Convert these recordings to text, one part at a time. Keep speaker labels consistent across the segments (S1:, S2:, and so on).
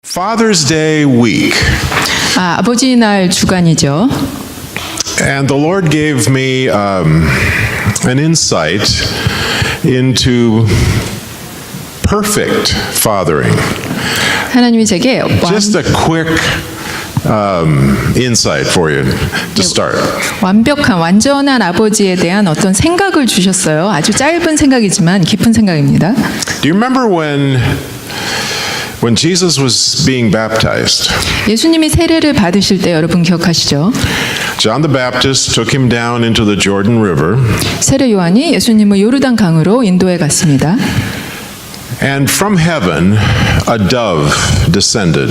S1: Father's Day week.
S2: 아버지 날 주간이죠.
S1: And the Lord gave me an insight into perfect fathering.
S2: 하나님이 제게
S1: Just a quick insight for you to start.
S2: 완벽한 완전한 아버지에 대한 어떤 생각을 주셨어요. 아주 짧은 생각이지만 깊은 생각입니다.
S1: Do you remember when Jesus was being baptized?
S2: 예수님이 세례를 받으실 때 여러분 기억하시죠?
S1: John the Baptist took him down into the Jordan River.
S2: 세례 요한이 예수님을 요르단 강으로 인도해 갔습니다.
S1: And from heaven, a dove descended.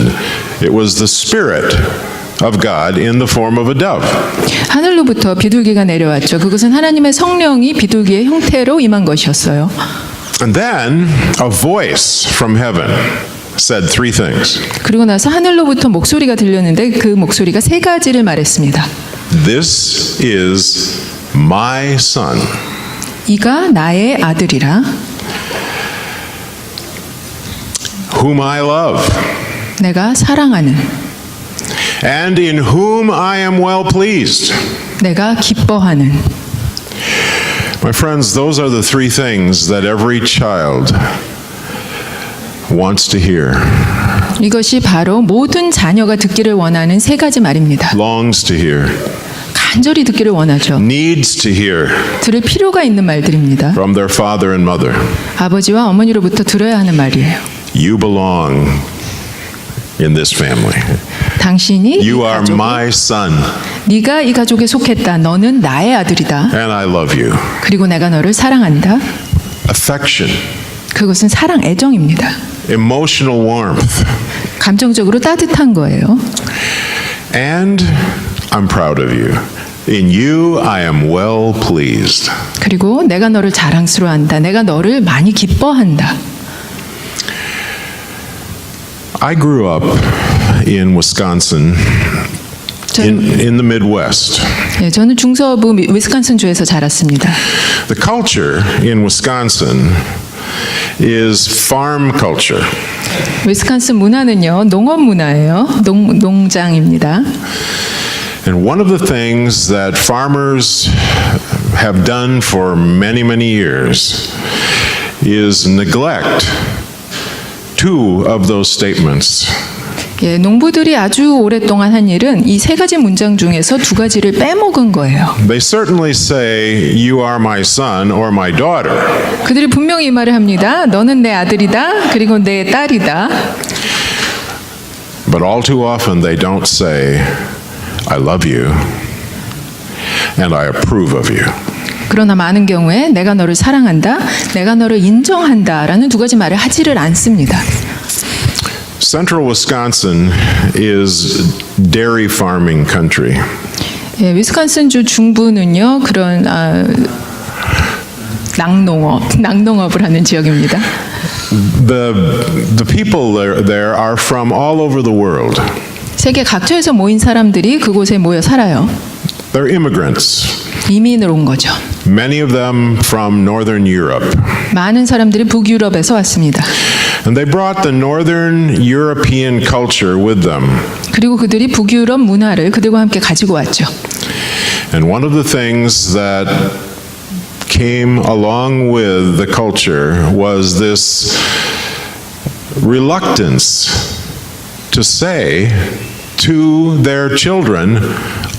S1: It was the Spirit of God in the form of a dove.
S2: 하늘로부터 비둘기가 내려왔죠. 그것은 하나님의 성령이 비둘기의 형태로 임한 것이었어요.
S1: And then a voice from heaven said three things.
S2: 그리고 나서 하늘로부터 목소리가 들렸는데 그 목소리가 세 가지를 말했습니다.
S1: This is my son.
S2: 이가 나의 아들이라.
S1: Whom I love,
S2: 내가 사랑하는.
S1: and in whom I am well pleased.
S2: 내가 기뻐하는.
S1: My friends, those are the three things that every child wants to hear,
S2: 이것이 바로 모든 자녀가 듣기를 원하는 세 가지 말입니다.
S1: longs to hear,
S2: 간절히 듣기를 원하죠.
S1: needs to hear
S2: 들을 필요가 있는 말들입니다.
S1: from their father and mother.
S2: 아버지와 어머니로부터 들어야 하는 말이에요.
S1: You belong in this family.
S2: 당신이 이
S1: You are
S2: 가족에,
S1: my son,
S2: 네가 이 가족에 속했다. 너는 나의 아들이다.
S1: and I love you.
S2: 그리고 내가 너를 사랑한다.
S1: Affection,
S2: 그것은 사랑, 애정입니다.
S1: emotional warmth,
S2: 감정적으로 따뜻한 거예요.
S1: and I'm proud of you. In you I am well pleased.
S2: 그리고 내가 너를 자랑스러워한다. 내가 너를 많이 기뻐한다.
S1: I grew up in Wisconsin, in the Midwest.
S2: 저는 중서부 위스콘신 주에서 자랐습니다.
S1: The culture in Wisconsin is farm culture.
S2: 위스콘신 문화는요, 농업 문화예요. 농장입니다.
S1: And one of the things that farmers have done for many, many years is neglect two of those statements.
S2: 예, 농부들이 아주 오랫동안 한 일은 이 세 가지 문장 중에서 두 가지를 빼먹은 거예요.
S1: They certainly say, you are my son or my daughter.
S2: 그들이 분명히 이 말을 합니다. 너는 내 아들이다. 그리고 내 딸이다.
S1: But all too often they don't say, I love you and I approve of you.
S2: 그러나 많은 경우에 내가 너를 사랑한다. 내가 너를 인정한다. 라는 두 가지 말을 하지를 않습니다.
S1: Central Wisconsin is dairy farming country.
S2: 예, 위스콘신주 중부는요. 그런 낙농업을 하는 지역입니다.
S1: The people there are from all over the world.
S2: 세계 각처에서 모인 사람들이 그곳에 모여 살아요.
S1: They're immigrants.
S2: 이민을 온 거죠.
S1: Many of them from Northern Europe.
S2: 많은 사람들이 북유럽에서 왔습니다.
S1: And they brought the Northern European culture with them.
S2: 그리고 그들이 북유럽 문화를 그들과 함께 가지고 왔죠.
S1: And one of the things that came along with the culture was this reluctance to say to their children,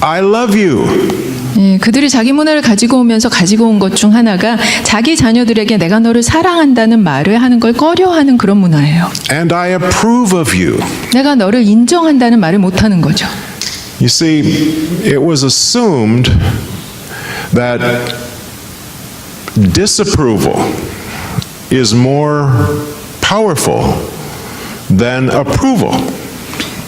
S1: I love you.
S2: 예, 그들이 자기 문화를 가지고 오면서 가지고 온 것 중 하나가 자기 자녀들에게 내가 너를 사랑한다는 말을 하는 걸 꺼려하는 그런 문화예요.
S1: And I approve of you.
S2: 내가 너를 인정한다는 말을 못하는 거죠.
S1: You see, it was assumed that disapproval is more powerful than approval.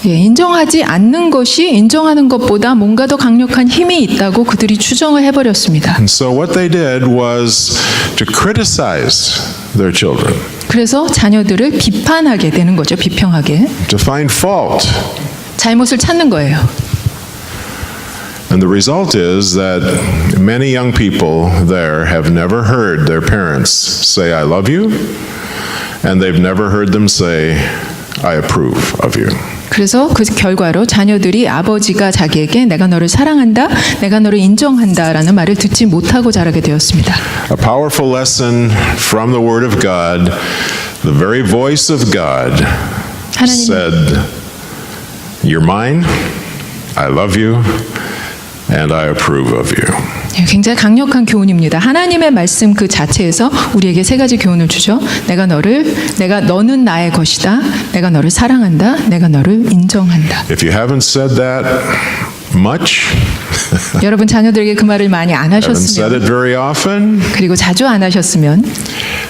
S2: 예, 인정하지 않는 것이 인정하는 것보다 뭔가 더 강력한 힘이 있다고 그들이 추정을 해버렸습니다.
S1: And so what they did was to criticize their children,
S2: 그래서 자녀들을 비판하게 되는 거죠. 비평하게.
S1: to find fault.
S2: 잘못을 찾는 거예요.
S1: And the result is that many young people there have never heard their parents say, I love you, and they've never heard them say, I approve of you.
S2: 그래서 그 결과로 자녀들이 아버지가 자기에게 내가 너를 사랑한다, 내가 너를 인정한다라는 말을 듣지 못하고 자라게 되었습니다.
S1: A powerful lesson from the Word of God. The very voice of God
S2: 하나님
S1: said, "You're mine, I love you, and I approve of you."
S2: 굉장히 강력한 교훈입니다. 하나님의 말씀 그 자체에서 우리에게 세 가지 교훈을 주죠. 너는 나의 것이다. 내가 너를 사랑한다. 내가 너를 인정한다.
S1: If you haven't said that much,
S2: 여러분 자녀들에게 그 말을 많이 안
S1: haven't said
S2: 하셨으면
S1: it very often,
S2: 그리고 자주 안 하셨으면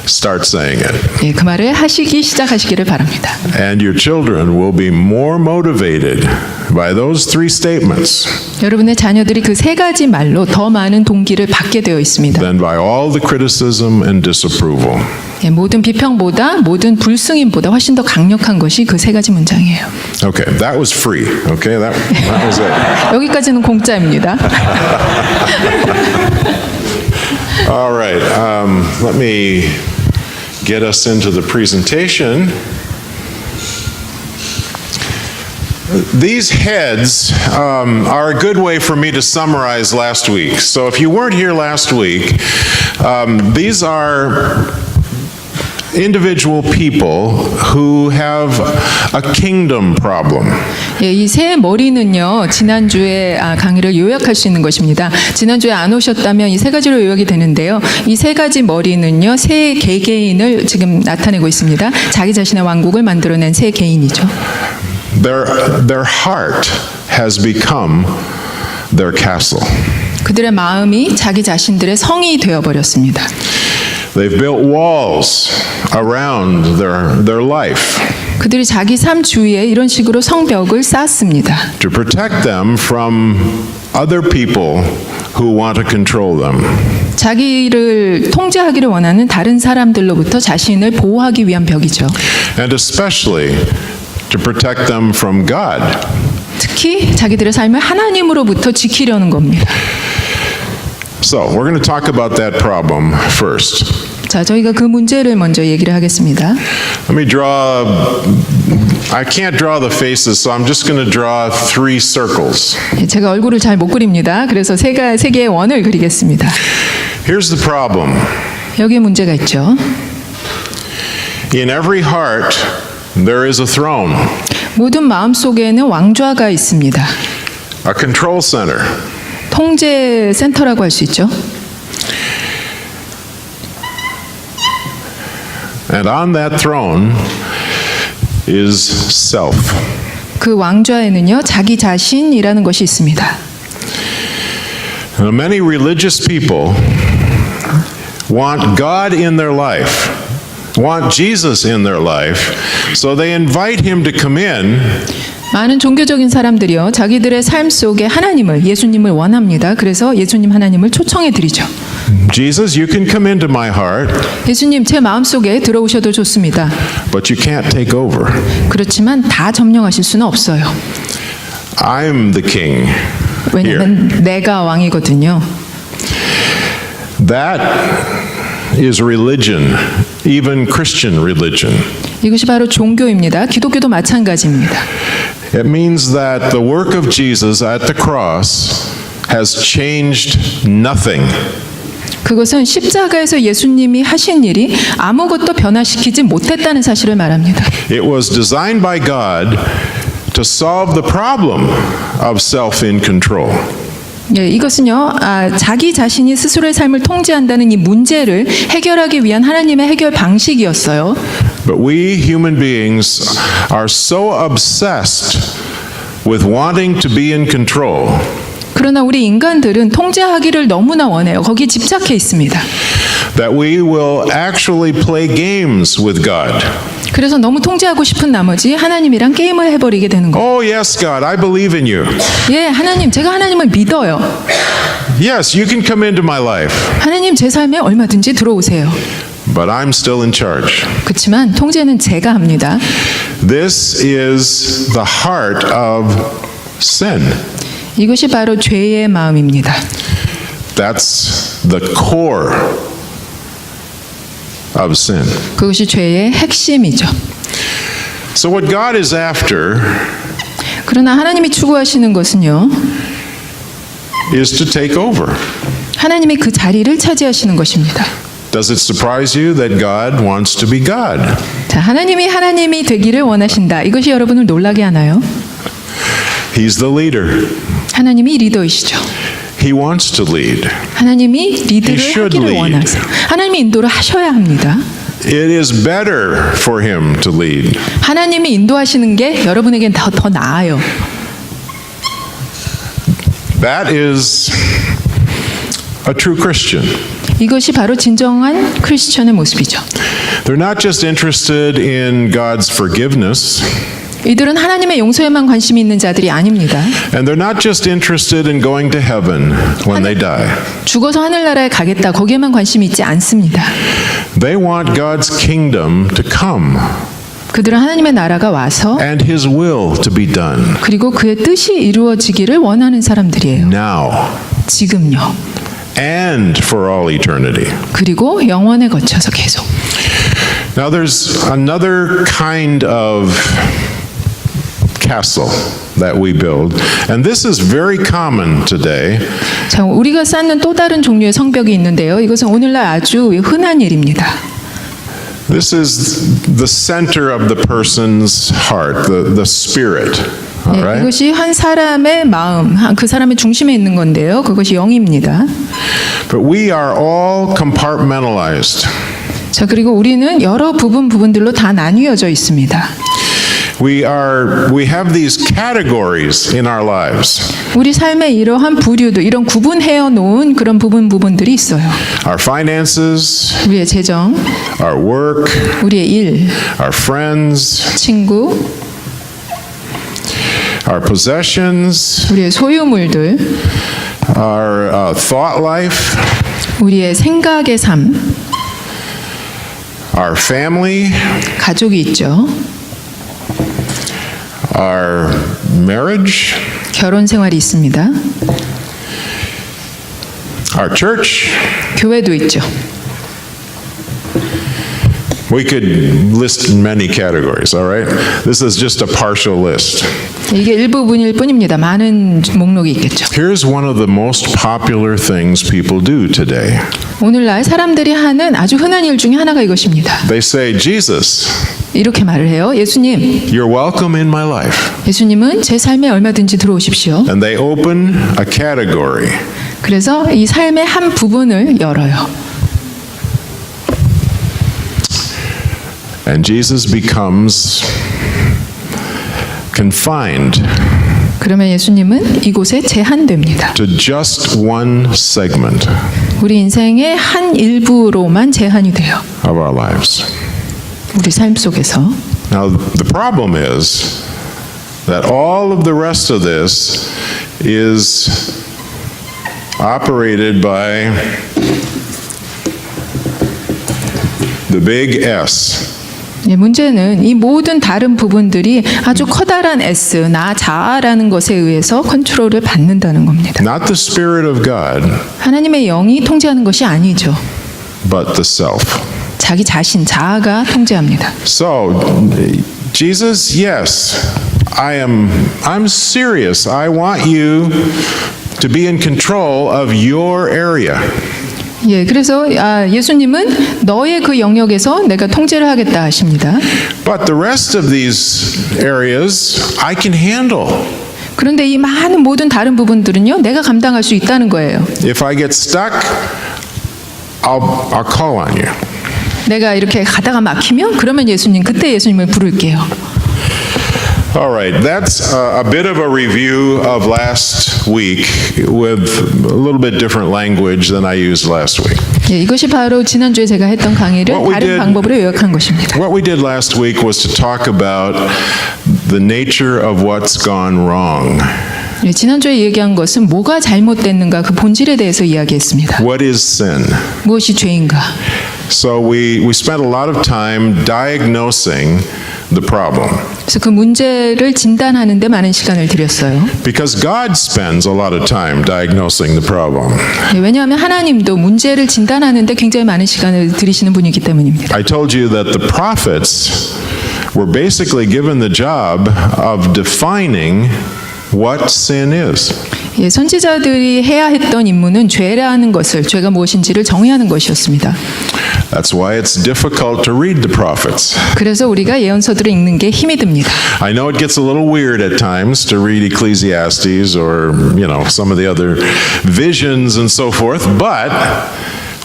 S1: start saying it.
S2: 그 말을 시작하시기를 바랍니다.
S1: And your children will be more motivated by those three statements
S2: 여러분의 자녀들이 그 세 가지 말로 더 많은 동기를 받게 되어 있습니다.
S1: than by all the criticism and disapproval.
S2: 모든 비평보다 모든 불승인보다 훨씬 더 강력한 것이 그 세 가지 문장이에요.
S1: Okay, that was free. Okay, that was it.
S2: 여기까지는 공짜입니다.
S1: All right, let me get us into the presentation. These heads are a good way for me to summarize last week. So if you weren't here last week, these are individual people who have a kingdom problem.
S2: 이 세 머리는요, 지난주에 강의를 요약할 수 있는 것입니다. 지난주에 안 오셨다면 이 세 가지로 요약이 되는데요. 이 세 가지 머리는요, 세 개개인을 지금 나타내고 있습니다. 자기 자신의 왕국을 만들어낸 세 개인이죠.
S1: Their heart has become their castle.
S2: 그들의 마음이 자기 자신들의 성이 되어버렸습니다.
S1: They've built walls around their life
S2: 그들이 자기 삶 주위에 이런 식으로 성벽을 쌓습니다.
S1: to protect them from other people who want to control them.
S2: 자기를 통제하기를 원하는 다른 사람들로부터 자신을 보호하기 위한 벽이죠.
S1: And especially to protect them from God.
S2: 특히 자기들의 삶을 하나님으로부터 지키려는 겁니다.
S1: So, we're going to talk about that problem first.
S2: 자, 저희가 그 문제를 먼저 얘기를 하겠습니다.
S1: Let me I can't draw the faces, so I'm just going to draw 3 circles.
S2: 제가 얼굴을 잘 못 그립니다. 그래서 세 개의 원을 그리겠습니다.
S1: Here's the problem.
S2: 여기에 문제가 있죠.
S1: In every heart, there is a throne,
S2: 모든 마음 속에는 왕좌가 있습니다.
S1: a control center.
S2: 통제 센터라고 할 수 있죠.
S1: And on that throne is self.
S2: 그 왕좌에는요, 자기 자신이라는 것이 있습니다.
S1: Now, many religious people want God in their life, want Jesus in their life, so they invite him to come in.
S2: 많은 종교적인 사람들이요, 자기들의 삶 속에 하나님을, 예수님을 원합니다. 그래서 예수님 하나님을 초청해 드리죠.
S1: Jesus, you can come into my heart,
S2: 예수님, 제 마음 속에 들어오셔도 좋습니다.
S1: but you can't take over.
S2: 그렇지만 다 점령하실 수는 없어요.
S1: I'm the king here.
S2: 왜냐하면 내가 왕이거든요.
S1: That is religion, even Christian religion.
S2: 이것이 바로 종교입니다. 기독교도 마찬가지입니다.
S1: It means that the work of Jesus at the cross has changed nothing.
S2: 그것은 십자가에서 예수님이 하신 일이 아무것도 변화시키지 못했다는 사실을 말합니다.
S1: It was designed by God to solve the problem of self in control.
S2: 예, 이것은요, 자기 자신이 스스로의 삶을 통제한다는 이 문제를 해결하기 위한 하나님의 해결 방식이었어요.
S1: But we human beings are so obsessed with wanting to be in control
S2: 그러나 우리 인간들은 통제하기를 너무나 원해요. 거기에 집착해 있습니다.
S1: that we will actually play games with God.
S2: 그래서 너무 통제하고 싶은 나머지 하나님이랑 게임을 해버리게 되는 거예요.
S1: Oh, yes, God, I believe in you.
S2: 예, 하나님, 제가 하나님을 믿어요.
S1: Yes, you can come into my life,
S2: 하나님, 제 삶에 얼마든지 들어오세요.
S1: but I'm still in charge.
S2: 그렇지만 통제는 제가 합니다.
S1: This is the heart of sin.
S2: 이것이 바로 죄의 마음입니다.
S1: That's the core of sin.
S2: 그것이 죄의 핵심이죠.
S1: So what God is after
S2: 그러나 하나님이 추구하시는 것은요.
S1: is to take over.
S2: 하나님이 그 자리를 차지하시는 것입니다.
S1: Does it surprise you that God wants to be God?
S2: 자, 하나님이 되기를 원하신다. 이것이 여러분을 놀라게 하나요?
S1: He's the leader.
S2: 하나님이 리더이시죠.
S1: He wants to lead.
S2: 하나님이 리드를
S1: He should
S2: 하기를
S1: lead.
S2: 원하세요. 하나님이 인도를 하셔야 합니다.
S1: It is better for him to lead.
S2: 하나님이 인도하시는 게 여러분에겐 더 나아요.
S1: That is a true Christian.
S2: 이것이 바로 진정한 크리스천의 모습이죠.
S1: They're not just interested in God's forgiveness,
S2: 이들은 하나님의 용서에만 관심이 있는 자들이 아닙니다.
S1: and they're not just interested in going to heaven when they die.
S2: 죽어서 하늘나라에 가겠다. 거기에만 관심이 있지 않습니다.
S1: They want God's kingdom to come
S2: 그들은 하나님의 나라가 와서
S1: and his will to be done
S2: 그리고 그의 뜻이 이루어지기를 원하는 사람들이에요.
S1: now
S2: 지금요.
S1: and for all eternity.
S2: 그리고 영원에 거쳐서 계속.
S1: Now there's another kind of castle that we build, and this is very common today.
S2: 자, 우리가 쌓는 또 다른 종류의 성벽이 있는데요. 이것은 오늘날 아주 흔한 일입니다.
S1: This is the center of the person's heart, the spirit. All
S2: 네,
S1: right?
S2: 이것이 한 사람의 마음, 그 사람의 중심에 있는 건데요. 그것이 영입니다.
S1: But we are all compartmentalized.
S2: 자, 그리고 우리는 여러 부분들로 다 나뉘어져 있습니다.
S1: We have these categories in our lives.
S2: 우리 삶의 이러한 부류도 이런 구분해어 놓은 그런 부분들이 있어요.
S1: Our finances,
S2: 우리의 재정,
S1: our work,
S2: 우리의 일,
S1: our friends,
S2: 친구,
S1: our possessions,
S2: 우리의 소유물들,
S1: our thought life,
S2: 우리의 생각의 삶,
S1: our family,
S2: 가족이 있죠.
S1: our marriage,
S2: 결혼 생활이 있습니다.
S1: our church.
S2: 교회도 있죠.
S1: We could list many categories, all right? This is just a partial list.
S2: 이게 일부분일 뿐입니다. 많은 목록이 있겠죠.
S1: Here's one of the most popular things people do today.
S2: 오늘날 사람들이 하는 아주 흔한 일 중에 하나가 이것입니다.
S1: They say, Jesus,
S2: 이렇게 말을 해요. 예수님,
S1: you're welcome in my life.
S2: 예수님은 제 삶에 얼마든지 들어오십시오.
S1: And they open a category.
S2: 그래서 이 삶의 한 부분을 열어요.
S1: And Jesus becomes confined
S2: 그러면 예수님은 이곳에 제한됩니다.
S1: to just one segment
S2: 우리 인생의 한 일부로만 제한이 돼요.
S1: of our lives.
S2: 우리 삶 속에서.
S1: Now, the problem is that all of the rest of this is operated by the big S.
S2: 네, 문제는 이 모든 다른 부분들이 아주 커다란 S, 나 자아라는 것에 의해서 컨트롤을 받는다는 겁니다.
S1: Not the Spirit of God,
S2: 하나님의 영이 통제하는 것이 아니죠.
S1: but the self.
S2: 자기 자신, 자아가 통제합니다.
S1: So, Jesus, yes, I'm serious. I want you to be in control of your area.
S2: 예, 그래서 예수님은 너의 그 영역에서 내가 통제를 하겠다 하십니다.
S1: But the rest of these areas I can handle.
S2: 그런데 이 많은 모든 다른 부분들은요, 내가 감당할 수 있다는 거예요.
S1: If I get stuck, I'll call on you.
S2: 내가 이렇게 가다가 막히면 그러면 그때 예수님을 부를게요.
S1: All right, that's a bit of a review of last week with a little bit different language than I used last week.
S2: 예, 이것이 바로 지난주에 제가 했던 강의를
S1: What we
S2: 다른
S1: did-
S2: 방법으로 요약한 것입니다.
S1: What we did last week was to talk about the nature of what's gone wrong.
S2: 예, 지난주에 얘기한 것은 뭐가 잘못됐는가 그 본질에 대해서 이야기했습니다.
S1: What is sin?
S2: 무엇이 죄인가?
S1: So we spent a lot of time diagnosing the problem
S2: 그래서 그 문제를 진단하는 데 많은 시간을 들였어요.
S1: because God spends a lot of time diagnosing the problem.
S2: 예, 왜냐하면 하나님도 문제를 진단하는 데 굉장히 많은 시간을 들이시는 분이기 때문입니다.
S1: I told you that the prophets were basically given the job of defining what sin is.
S2: 예, 선지자들이 해야 했던 임무는 죄라는 것을, 죄가 무엇인지를 정의하는 것이었습니다.
S1: That's why it's difficult to read the prophets.
S2: 그래서 우리가 예언서들을 읽는 게 힘이 듭니다.
S1: I know it gets a little weird at times to read Ecclesiastes or, some of the other visions and so forth, but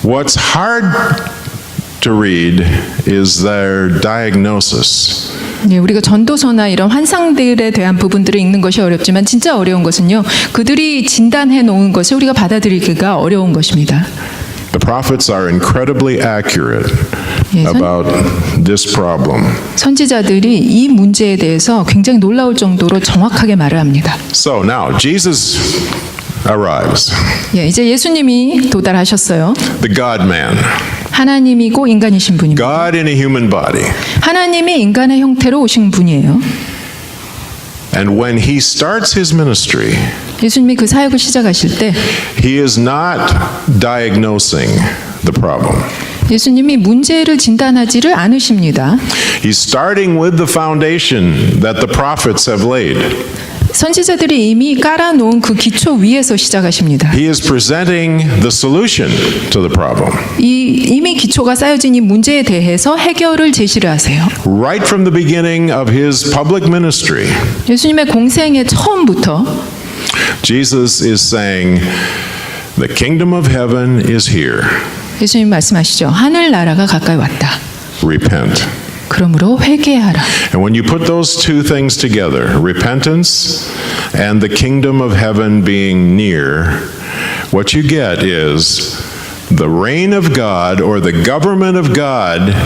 S1: what's hard to read is their diagnosis.
S2: 예, 우리가 전도서나 이런 환상들에 대한 부분들을 읽는 것이 어렵지만 진짜 어려운 것은요, 그들이 진단해 놓은 것을 우리가 받아들이기가 어려운 것입니다.
S1: The prophets are incredibly accurate
S2: 예,
S1: about this problem.
S2: 선지자들이 이 문제에 대해서 굉장히 놀라울 정도로 정확하게 말을 합니다.
S1: So now Jesus arrives,
S2: 예, 이제 예수님이 도달하셨어요.
S1: the God-man,
S2: 하나님이고 인간이신 분입니다.
S1: God in a human body.
S2: 하나님이 인간의 형태로 오신 분이에요.
S1: And when he starts his ministry,
S2: 예수님이 그 사역을 시작하실 때
S1: he is not diagnosing the problem.
S2: 예수님이 문제를 진단하지를 않으십니다.
S1: He's starting with the foundation that the prophets have laid.
S2: 선지자들이 이미 깔아놓은 그 기초 위에서 시작하십니다.
S1: He is presenting the solution to the problem.
S2: 이미 기초가 쌓여진 이 문제에 대해서 해결을 제시를 하세요.
S1: Right from the beginning of his public ministry,
S2: 예수님의 공생의 처음부터
S1: Jesus is saying, the kingdom of heaven is here.
S2: 예수님 말씀하시죠. 하늘 나라가 가까이 왔다.
S1: Repent.
S2: 그러므로 회개하라.
S1: And when you put those two things together, repentance and the kingdom of heaven being near, what you get is the reign of God or the government of God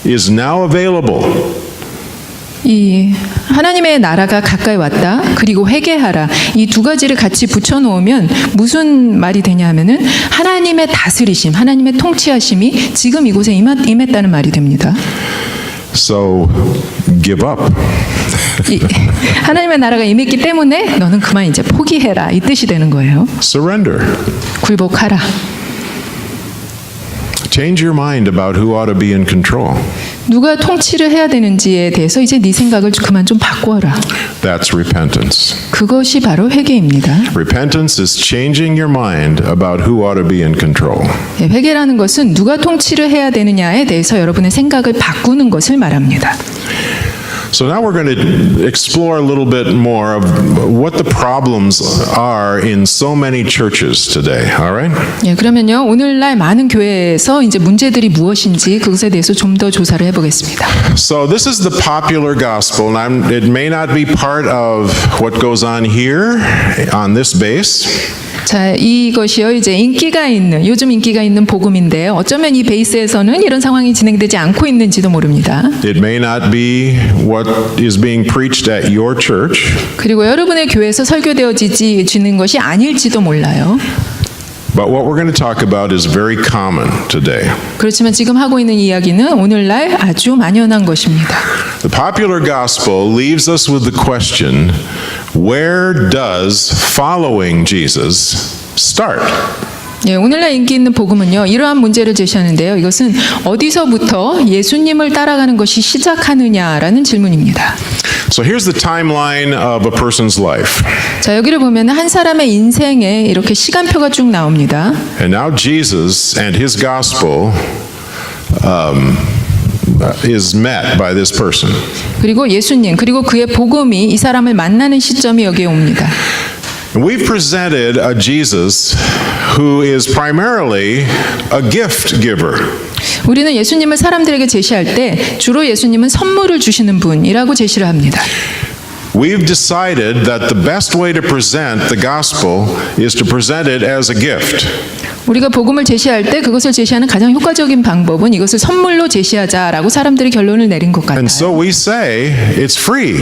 S1: is now available.
S2: 이 하나님의 나라가 가까이 왔다. 그리고 회개하라. 이 두 가지를 같이 붙여 놓으면 무슨 말이 되냐 하면은 하나님의 다스리심, 하나님의 통치하심이 지금 이곳에 임했다는 말이 됩니다.
S1: So give up.
S2: 하나님의 나라가 임했기 때문에 너는 그만 이제 포기해라. 이 뜻이 되는 거예요.
S1: Surrender.
S2: 굴복하라.
S1: Change your mind about who ought to be in control.
S2: 누가 통치를 해야 되는지에 대해서 이제 네 생각을 그만 좀 바꾸어라.
S1: That's repentance.
S2: 그것이 바로 회개입니다.
S1: Repentance is changing your mind about who ought to be in control.
S2: 예, 회개라는 것은 누가 통치를 해야 되느냐에 대해서 여러분의 생각을 바꾸는 것을 말합니다.
S1: So now we're going to explore a little bit more of what the problems are in so many churches today, all right?
S2: 예, 그러면요. 오늘날 많은 교회에서 이제 문제들이 무엇인지 그것에 대해서 좀 더 조사를 해보겠습니다.
S1: So this is the popular gospel, and it may not be part of what goes on here on this base.
S2: 자, 이것이요. 이제 요즘 인기가 있는 복음인데요. 어쩌면 이 베이스에서는 이런 상황이 진행되지 않고 있는지도 모릅니다.
S1: It may not be what is being preached at your church.
S2: 그리고 여러분의 교회에서 설교되어지는 것이 아닐지도 몰라요.
S1: But what we're going to talk about is very common today.
S2: 그렇지만 지금 하고 있는 이야기는 오늘날 아주 만연한 것입니다.
S1: The popular gospel leaves us with the question, where does following Jesus start?
S2: 예, 오늘날 인기 있는 복음은요. 이러한 문제를 제시하는데요. 이것은 어디서부터 예수님을 따라가는 것이 시작하느냐라는 질문입니다.
S1: So here's the timeline of a person's life.
S2: 자, 여기를 보면 한 사람의 인생에 이렇게 시간표가 쭉 나옵니다.
S1: And now Jesus and his gospel is met by this person.
S2: 그리고 예수님, 그리고 그의 복음이 이 사람을 만나는 시점이 여기에 옵니다.
S1: And we've presented a Jesus who is primarily a gift giver.
S2: 우리는 예수님을 사람들에게 제시할 때 주로 예수님은 선물을 주시는 분이라고 제시를 합니다.
S1: We've decided that the best way to present the gospel is to present it as a gift.
S2: 우리가 복음을 제시할 때 그것을 제시하는 가장 효과적인 방법은 이것을 선물로 제시하자라고 사람들이 결론을 내린 것 같아요.
S1: And so we say it's free.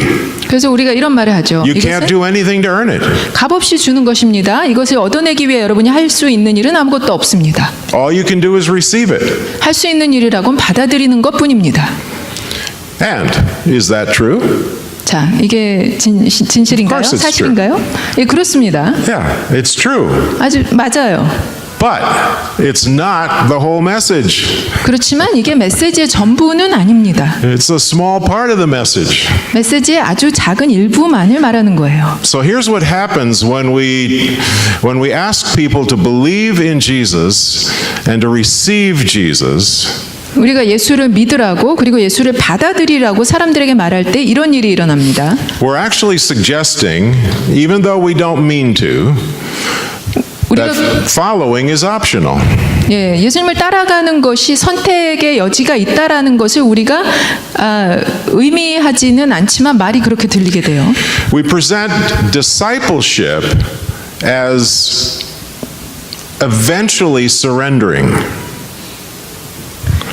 S2: 그래서 우리가 이런 말을 하죠.
S1: You can't
S2: 이것은
S1: do anything to earn it.
S2: 값없이 주는 것입니다. 이것을 얻어내기 위해 여러분이 할 수 있는 일은 아무것도 없습니다.
S1: All you can do is receive it.
S2: 할 수 있는 일이라고는 받아들이는 것뿐입니다.
S1: And is that true?
S2: 자, 이게 진실인가요?
S1: Of course it's
S2: 사실인가요? 예, 그렇습니다.
S1: Yeah, it's true.
S2: 아주 맞아요.
S1: But it's not the whole message.
S2: 그렇지만 이게 메시지의 전부는 아닙니다.
S1: It's a small part of the message.
S2: 메시지의 아주 작은 일부만을 말하는 거예요.
S1: So here's what happens when we ask people to believe in Jesus and to receive Jesus.
S2: 우리가 예수를 믿으라고 그리고 예수를 받아들이라고 사람들에게 말할 때 이런 일이 일어납니다.
S1: We're actually suggesting, even though we don't mean to, that following is optional.
S2: 예, 예수님을 따라가는 것이 선택의 여지가 있다라는 것을 우리가 의미하지는 않지만 말이 그렇게 들리게 돼요.
S1: We present discipleship as eventually surrendering.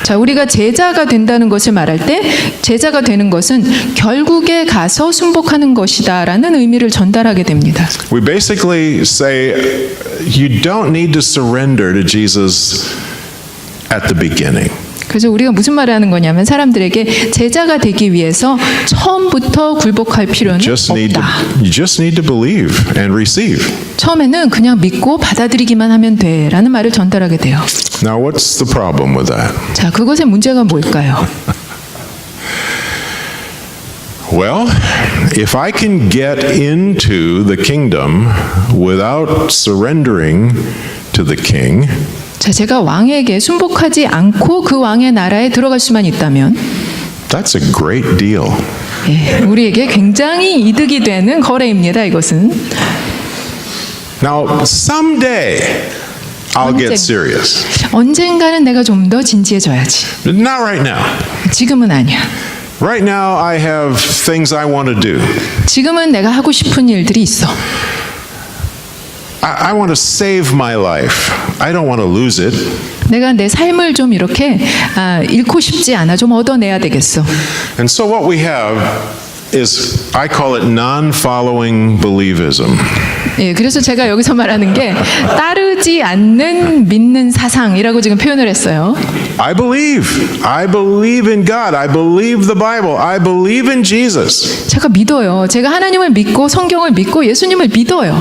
S2: 자, 우리가 제자가 된다는 것을 말할 때 제자가 되는 것은 결국에 가서 순복하는 것이다라는 의미를 전달하게 됩니다.
S1: We basically say you don't need to surrender to Jesus at the beginning.
S2: 그래서 우리가 무슨 말을 하는 거냐면 사람들에게 제자가 되기 위해서 처음부터 굴복할 필요는 없다.
S1: You just need to believe and receive.
S2: 처음에는 그냥 믿고 받아들이기만 하면 돼라는 말을 전달하게 돼요.
S1: Now what's the problem with that?
S2: 자, 그것의 문제가 뭘까요?
S1: Well, if I can get into the kingdom without surrendering to the king,
S2: 자, 제가 왕에게 순복하지 않고 그 왕의 나라에 들어갈 수만 있다면
S1: that's a great deal.
S2: 예, 우리에게 굉장히 이득이 되는 거래입니다. 이것은.
S1: Now, someday I'll get serious.
S2: 언젠가는 내가 좀 더 진지해져야지.
S1: Not right now.
S2: 지금은 아니야.
S1: Right now I have things I want to do.
S2: 지금은 내가 하고 싶은 일들이 있어.
S1: I want to save my life. I don't want to lose it.
S2: 내가 내 삶을 좀 이렇게 잃고 싶지 않아. 좀 얻어내야 되겠어.
S1: And so what we have is, I call it non-following believism.
S2: 예, 그래서 제가 여기서 말하는 게 따르지 않는 믿는 사상이라고 지금 표현을 했어요.
S1: I believe in God. I believe the Bible. I believe in Jesus.
S2: 제가 믿어요. 제가 하나님을 믿고 성경을 믿고 예수님을 믿어요.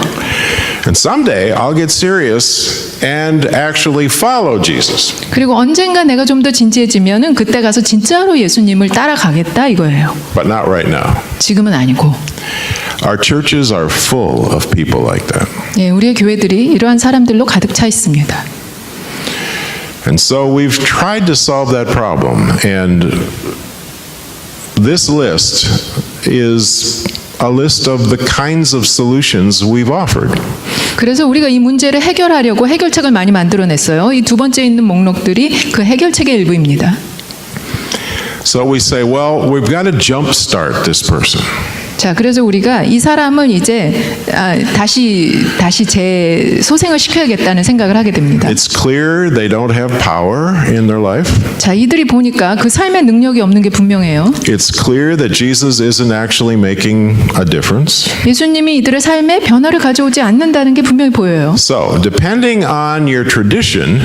S1: And someday I'll get serious and actually follow Jesus.
S2: 그리고 언젠가 내가 좀 더 진지해지면은 그때 가서 진짜로 예수님을 따라가겠다 이거예요.
S1: But not right now.
S2: 지금은 아니고.
S1: Our churches are full of people like that.
S2: 예, 우리의 교회들이 이러한 사람들로 가득 차 있습니다.
S1: And so we've tried to solve that problem. And this list is a list of the kinds of solutions we've offered.
S2: 그래서 우리가 이 문제를 해결하려고 해결책을 많이 만들어냈어요. 이 두 번째 있는 목록들이 그 해결책의 일부입니다.
S1: So we say, well, we've got to jumpstart this person.
S2: 자, 그래서 우리가 이 사람을 이제 다시 재소생을 시켜야겠다는 생각을 하게 됩니다.
S1: It's clear they don't have power in their life.
S2: 자, 이들이 보니까 그 삶의 능력이 없는 게 분명해요.
S1: It's clear that Jesus isn't actually making a difference.
S2: 예수님이 이들의 삶에 변화를 가져오지 않는다는 게 분명히 보여요.
S1: So, depending on your tradition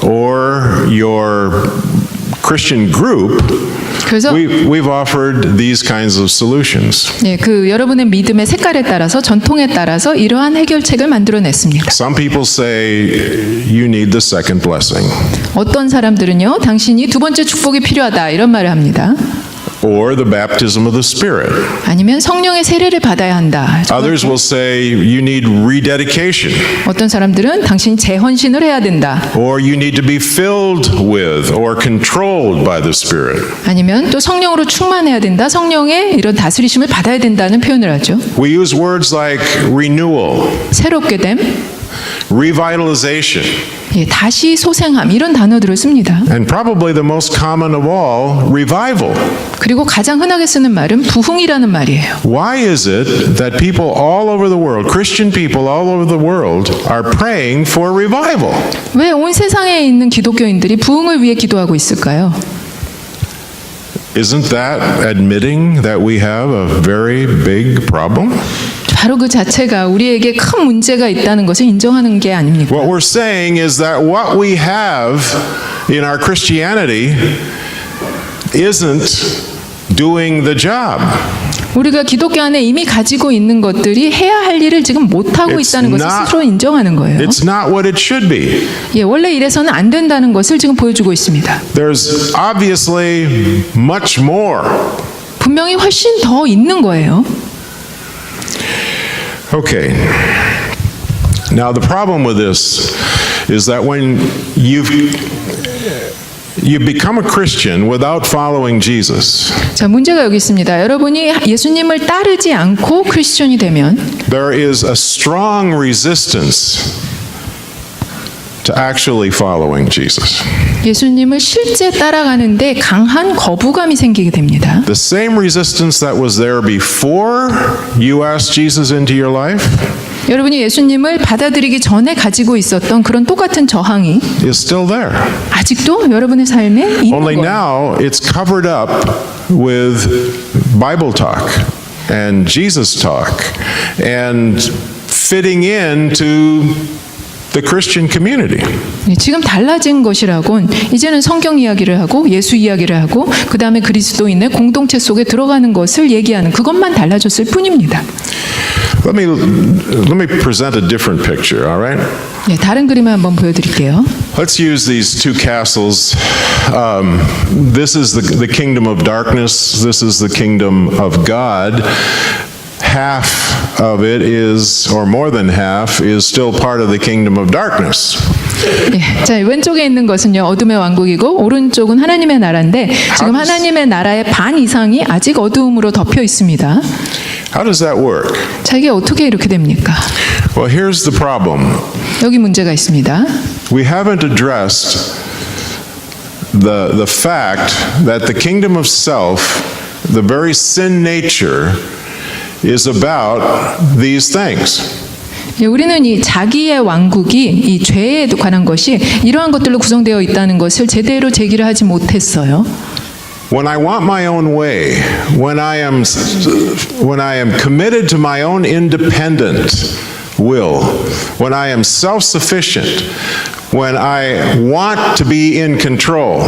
S1: or your Christian group,
S2: 그래서
S1: we've offered these kinds of solutions.
S2: 예, 그 여러분의 믿음의 색깔에 따라서 전통에 따라서 이러한 해결책을 만들어냈습니다.
S1: Some people say you need the second blessing.
S2: 어떤 사람들은요, 당신이 두 번째 축복이 필요하다 이런 말을 합니다.
S1: Or the baptism of the Spirit.
S2: 아니면 성령의 세례를 받아야 한다.
S1: Others will say you need rededication.
S2: 어떤 사람들은 당신이 재헌신을 해야 된다.
S1: Or you need to be filled with or controlled by the Spirit.
S2: 아니면 또 성령으로 충만해야 된다. 성령의 이런 다스리심을 받아야 된다는 표현을 하죠.
S1: We use words like renewal,
S2: 새롭게 됨,
S1: revitalization,
S2: 예, 다시 소생함 이런 단어들을 씁니다.
S1: and probably the most common of all, revival.
S2: 그리고 가장 흔하게 쓰는 말은 부흥이라는 말이에요.
S1: Why is it that people all over the world, Christian people all over the world, are praying for revival?
S2: 왜 온 세상에 있는 기독교인들이 부흥을 위해 기도하고 있을까요?
S1: Isn't that admitting that we have a very big problem?
S2: 바로 그 자체가 우리에게 큰 문제가 있다는 것을 인정하는 게 아닙니까?
S1: What we're saying is that what we have in our Christianity isn't doing the job.
S2: 우리가 기독교 안에 이미 가지고 있는 것들이 해야 할 일을 지금 못하고
S1: It's
S2: 있다는 것을
S1: not-
S2: 스스로 인정하는 거예요.
S1: It's not what it should be.
S2: 예, 원래 이래서는 안 된다는 것을 지금 보여주고 있습니다.
S1: There's obviously much more.
S2: 분명히 훨씬 더 있는 거예요.
S1: Okay. Now the problem with this is that when you become a Christian without following Jesus,
S2: 자, 문제가 여기 있습니다. 여러분이 예수님을 따르지 않고 크리스천이 되면
S1: there is a strong resistance to actually following Jesus.
S2: 예수님을 실제 따라가는데 강한 거부감이 생기게 됩니다.
S1: The same resistance that was there before you asked Jesus into your life
S2: 여러분이 예수님을 받아들이기 전에 가지고 있었던 그런 똑같은 저항이
S1: is still there.
S2: 아직도 여러분의 삶에 있는
S1: Only
S2: 거예요.
S1: now it's covered up with Bible talk and Jesus talk and fitting into the Christian community.
S2: 네, 지금 달라진 것이라곤 이제는 성경 이야기를 하고 예수 이야기를 하고 그 다음에 그리스도인의 공동체 속에 들어가는 것을 얘기하는 그것만 달라졌을 뿐입니다.
S1: Let me present a different picture, all right?
S2: 네, 다른 그림을 한번 보여드릴게요.
S1: Let's use these two castles. This is the kingdom of darkness. This is the kingdom of God. Half of it is, or more than half, is still part of the kingdom of darkness.
S2: 예, 자, 왼쪽에 있는 것은요 어둠의 왕국이고 오른쪽은 하나님의 나라인데 지금 하나님의 나라의 반 이상이 아직 어두움으로 덮여 있습니다.
S1: How does that work?
S2: 자, 이게 어떻게 이렇게 됩니까?
S1: Well, here's the problem.
S2: 여기 문제가 있습니다.
S1: We haven't addressed the fact that the kingdom of self, the very sin nature, is about these things.
S2: 예, 우리는 이 자기의 왕국이 이 죄에 관한 것이 이러한 것들로 구성되어 있다는 것을 제대로 제기를 하지 못했어요.
S1: When I want my own way, when I am committed to my own independent will, when I am self-sufficient, when I want to be in control,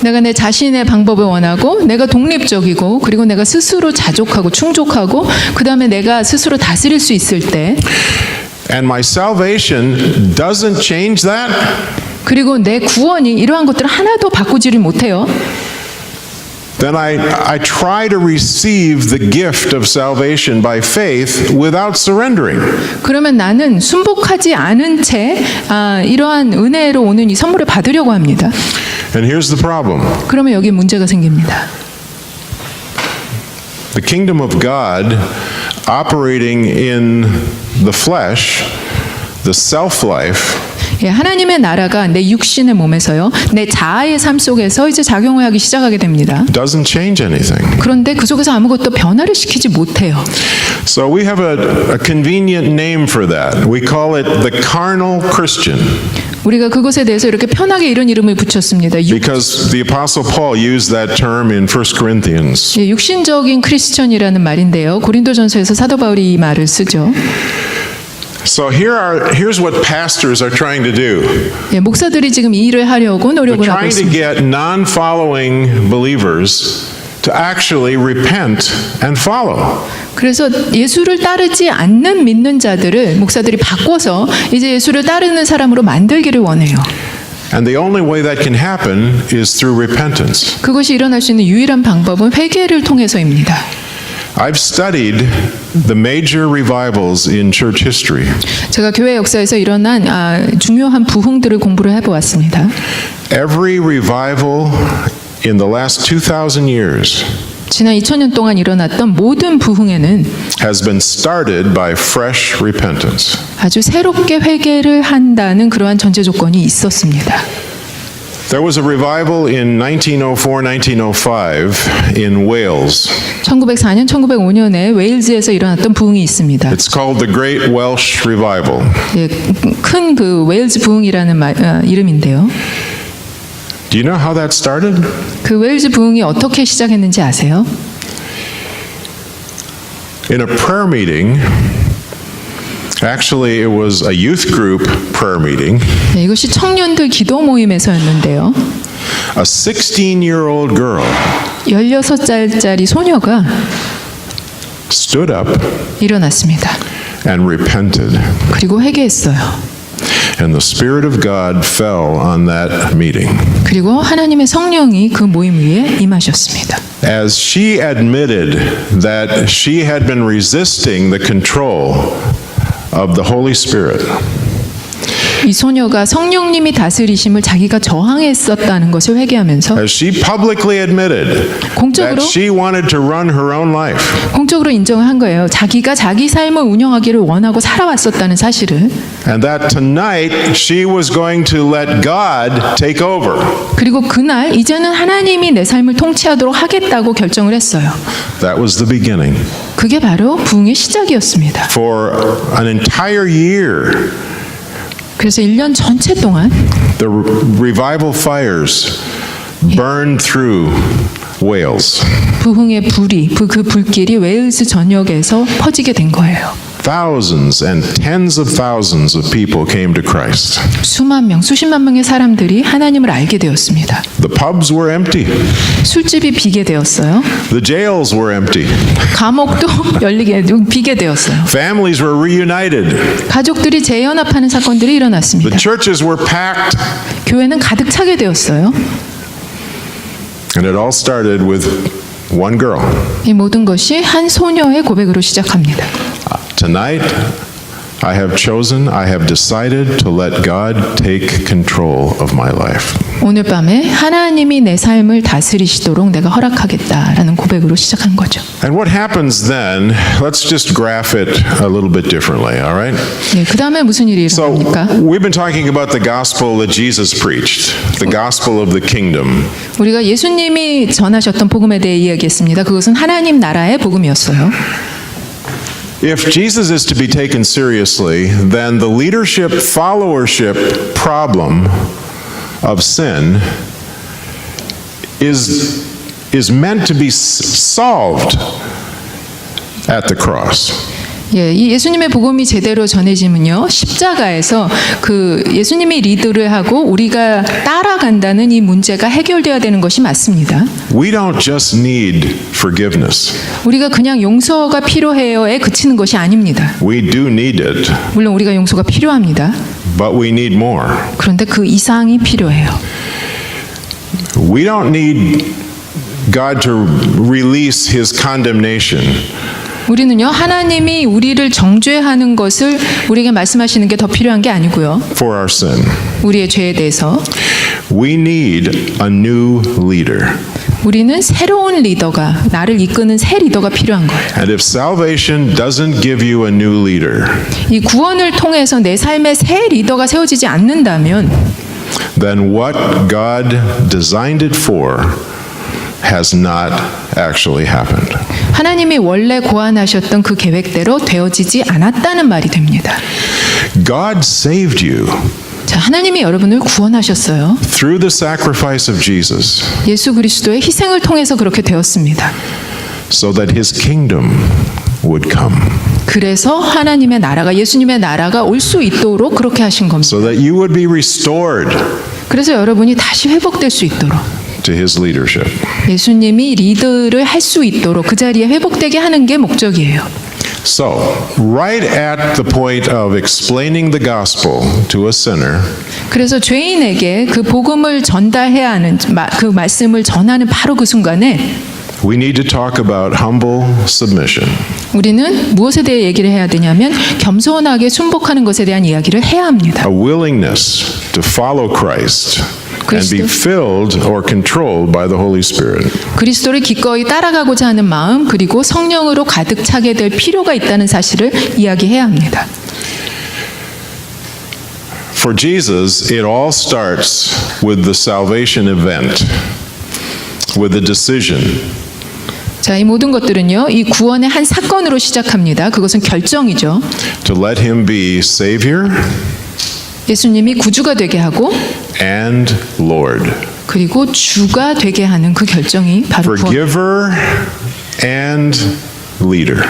S2: 내가 내 자신의 방법을 원하고 내가 독립적이고 그리고 내가 스스로 자족하고 충족하고 그 다음에 내가 스스로 다스릴 수 있을 때
S1: and my salvation doesn't change that,
S2: 그리고 내 구원이 이러한 것들을 하나도 바꾸지를 못해요.
S1: then I try to receive the gift of salvation by faith without surrendering.
S2: 그러면 나는 순복하지 않은 채 이러한 은혜로 오는 이 선물을 받으려고 합니다.
S1: And here's the problem.
S2: 그러면 여기 문제가 생깁니다.
S1: The kingdom of God operating in the flesh, the self-life,
S2: 예, 하나님의 나라가 내 육신의 몸에서요, 내 자아의 삶 속에서 이제 작용을 하기 시작하게 됩니다.
S1: doesn't change anything.
S2: 그런데 그 속에서 아무것도 변화를 시키지 못해요.
S1: So we have a convenient name for that. We call it the carnal Christian
S2: 우리가 그것에 대해서 이렇게 편하게 이런 이름을 붙였습니다.
S1: because the Apostle Paul used that term in 1 Corinthians.
S2: 예, 육신적인 크리스천이라는 말인데요. 고린도전서에서 사도 바울이 이 말을 쓰죠.
S1: So here's what pastors are trying to do.
S2: 예, 목사들이 지금 이 일을 하려고
S1: They're
S2: 노력을 하고
S1: trying to
S2: 있습니다.
S1: get non-following believers to actually repent and follow.
S2: 그래서 예수를 따르지 않는 믿는 자들을 목사들이 바꿔서 이제 예수를 따르는 사람으로 만들기를 원해요.
S1: And the only way that can happen is through repentance.
S2: 그것이 일어날 수 있는 유일한 방법은 회개를 통해서입니다.
S1: I've studied the major revivals in church history.
S2: 제가 교회 역사에서 일어난 중요한 부흥들을 공부를 해보았습니다.
S1: Every revival in the last 2,000 years
S2: 지난 2000년 동안 일어났던 모든 부흥에는
S1: has been started by fresh repentance.
S2: 아주 새롭게 회개를 한다는 그러한 전제 조건이 있었습니다.
S1: There was a revival in 1904, 1905 in Wales.
S2: 1904년, 1905년에 웨일즈에서 일어났던 부흥이 있습니다.
S1: It's called the Great Welsh Revival.
S2: 예, 큰 그 웨일즈 부흥이라는 이름인데요.
S1: Do you know how that started?
S2: 그 웨일즈 부흥이 어떻게 시작했는지 아세요?
S1: In a prayer meeting, actually it was a youth group prayer meeting.
S2: 네, 이것이 청년들 기도 모임에서였는데요.
S1: A 16-year-old girl
S2: 16살짜리 소녀가
S1: stood up
S2: 일어났습니다.
S1: and repented.
S2: 그리고 회개했어요.
S1: And the Spirit of God fell on that meeting.
S2: 그리고 하나님의 성령이 그 모임 위에 임하셨습니다.
S1: As she admitted that she had been resisting the control of the Holy Spirit,
S2: 이 소녀가 성령님이 다스리심을 자기가 저항했었다는 것을 회개하면서
S1: as she publicly admitted
S2: 공적으로
S1: that she wanted to run her own life,
S2: 공적으로 인정을 한 거예요. 자기가 자기 삶을 운영하기를 원하고 살아왔었다는 사실을.
S1: and that tonight she was going to let God take over.
S2: 그리고 그날 이제는 하나님이 내 삶을 통치하도록 하겠다고 결정을 했어요.
S1: That was the beginning.
S2: 그게 바로 부흥의 시작이었습니다.
S1: For an entire year,
S2: 그래서 1년 전체 동안
S1: the revival fires burned through Wales.
S2: 부흥의 불이 그 불길이 웨일스 전역에서 퍼지게 된 거예요.
S1: Thousands and tens of thousands of people came to Christ.
S2: 수만 명, 수십만 명의 사람들이 하나님을 알게 되었습니다.
S1: The pubs were empty.
S2: 술집이 비게 되었어요.
S1: The jails were empty.
S2: 감옥도 비게 되었어요.
S1: Families were reunited.
S2: 가족들이 재연합하는 사건들이
S1: The
S2: 일어났습니다.
S1: churches were packed.
S2: 교회는 가득 차게 되었어요.
S1: And it all started with one girl.
S2: 이 모든 것이 한 소녀의 고백으로 시작합니다.
S1: Tonight, I have decided to let God take control of my life.
S2: 오늘 밤에 하나님이 내 삶을 다스리시도록 내가 허락하겠다라는 고백으로 시작한 거죠.
S1: And what happens then, let's just graph it a little bit differently, all right?
S2: 네, 그 다음에 무슨 일이
S1: So,
S2: 일어납니까?
S1: we've been talking about the gospel that Jesus preached, the gospel of the kingdom.
S2: 우리가 예수님이 전하셨던 복음에 대해 이야기했습니다. 그것은 하나님 나라의 복음이었어요.
S1: If Jesus is to be taken seriously, then the leadership followership problem of sin is meant to be solved at the cross.
S2: 예, 이 예수님의 복음이 제대로 전해지면요, 십자가에서 그 예수님이 리드를 하고 우리가 따라간다는 이 문제가 해결돼야 되는 것이 맞습니다.
S1: We don't just need forgiveness.
S2: 우리가 그냥 용서가 필요해요에 그치는 것이 아닙니다.
S1: We do need it,
S2: 물론 우리가 용서가 필요합니다.
S1: but we need more.
S2: 그런데 그 이상이 필요해요.
S1: We don't need God to release his condemnation.
S2: 우리는요, 하나님이 우리를 정죄하는 것을 우리에게 말씀하시는 게 더 필요한 게 아니고요.
S1: For our sin.
S2: 우리의 죄에 대해서
S1: We need a new leader.
S2: 우리는 새로운 리더가, 나를 이끄는 새 리더가 필요한 거예요.
S1: And if salvation doesn't give you a new leader,
S2: 이 구원을 통해서 내 삶에 새 리더가 세워지지 않는다면
S1: then what God designed it for has not actually happened.
S2: 하나님이 원래 고안하셨던 그 계획대로 되어지지 않았다는 말이 됩니다.
S1: God saved you
S2: 자, 하나님이 여러분을 구원하셨어요.
S1: through the sacrifice of Jesus
S2: 예수 그리스도의 희생을 통해서 그렇게 되었습니다.
S1: so that his kingdom would come.
S2: 그래서 하나님의 나라가, 예수님의 나라가 올 수 있도록 그렇게 하신 겁니다.
S1: So that you would be restored
S2: 그래서 여러분이 다시 회복될 수 있도록,
S1: to his leadership.
S2: 예수님이 리드를 할 수 있도록 그 자리에 회복되게 하는 게 목적이에요.
S1: So, right at the point of explaining the gospel to a sinner,
S2: 그래서 죄인에게 그 복음을 전달해야 하는 그 말씀을 전하는 바로 그 순간에
S1: we need to talk about humble submission.
S2: 우리는 무엇에 대해 얘기를 해야 되냐면 겸손하게 순복하는 것에 대한 이야기를 해야 합니다.
S1: A willingness to follow Christ and be filled or controlled by the Holy Spirit.
S2: 그리스도를 기꺼이 따라가고자 하는 마음, 그리고 성령으로 가득 차게 될 필요가 있다는 사실을 이야기해야 합니다.
S1: For Jesus, it all starts with the salvation event, with the decision.
S2: 자, 이 모든 것들은요, 이 구원의 한 사건으로 시작합니다. 그것은 결정이죠.
S1: To let him be Savior
S2: 예수님이 구주가 되게 하고
S1: and Lord.
S2: 그리고 주가 되게 하는 그 결정이 바로 구원.
S1: Forgiver and leader.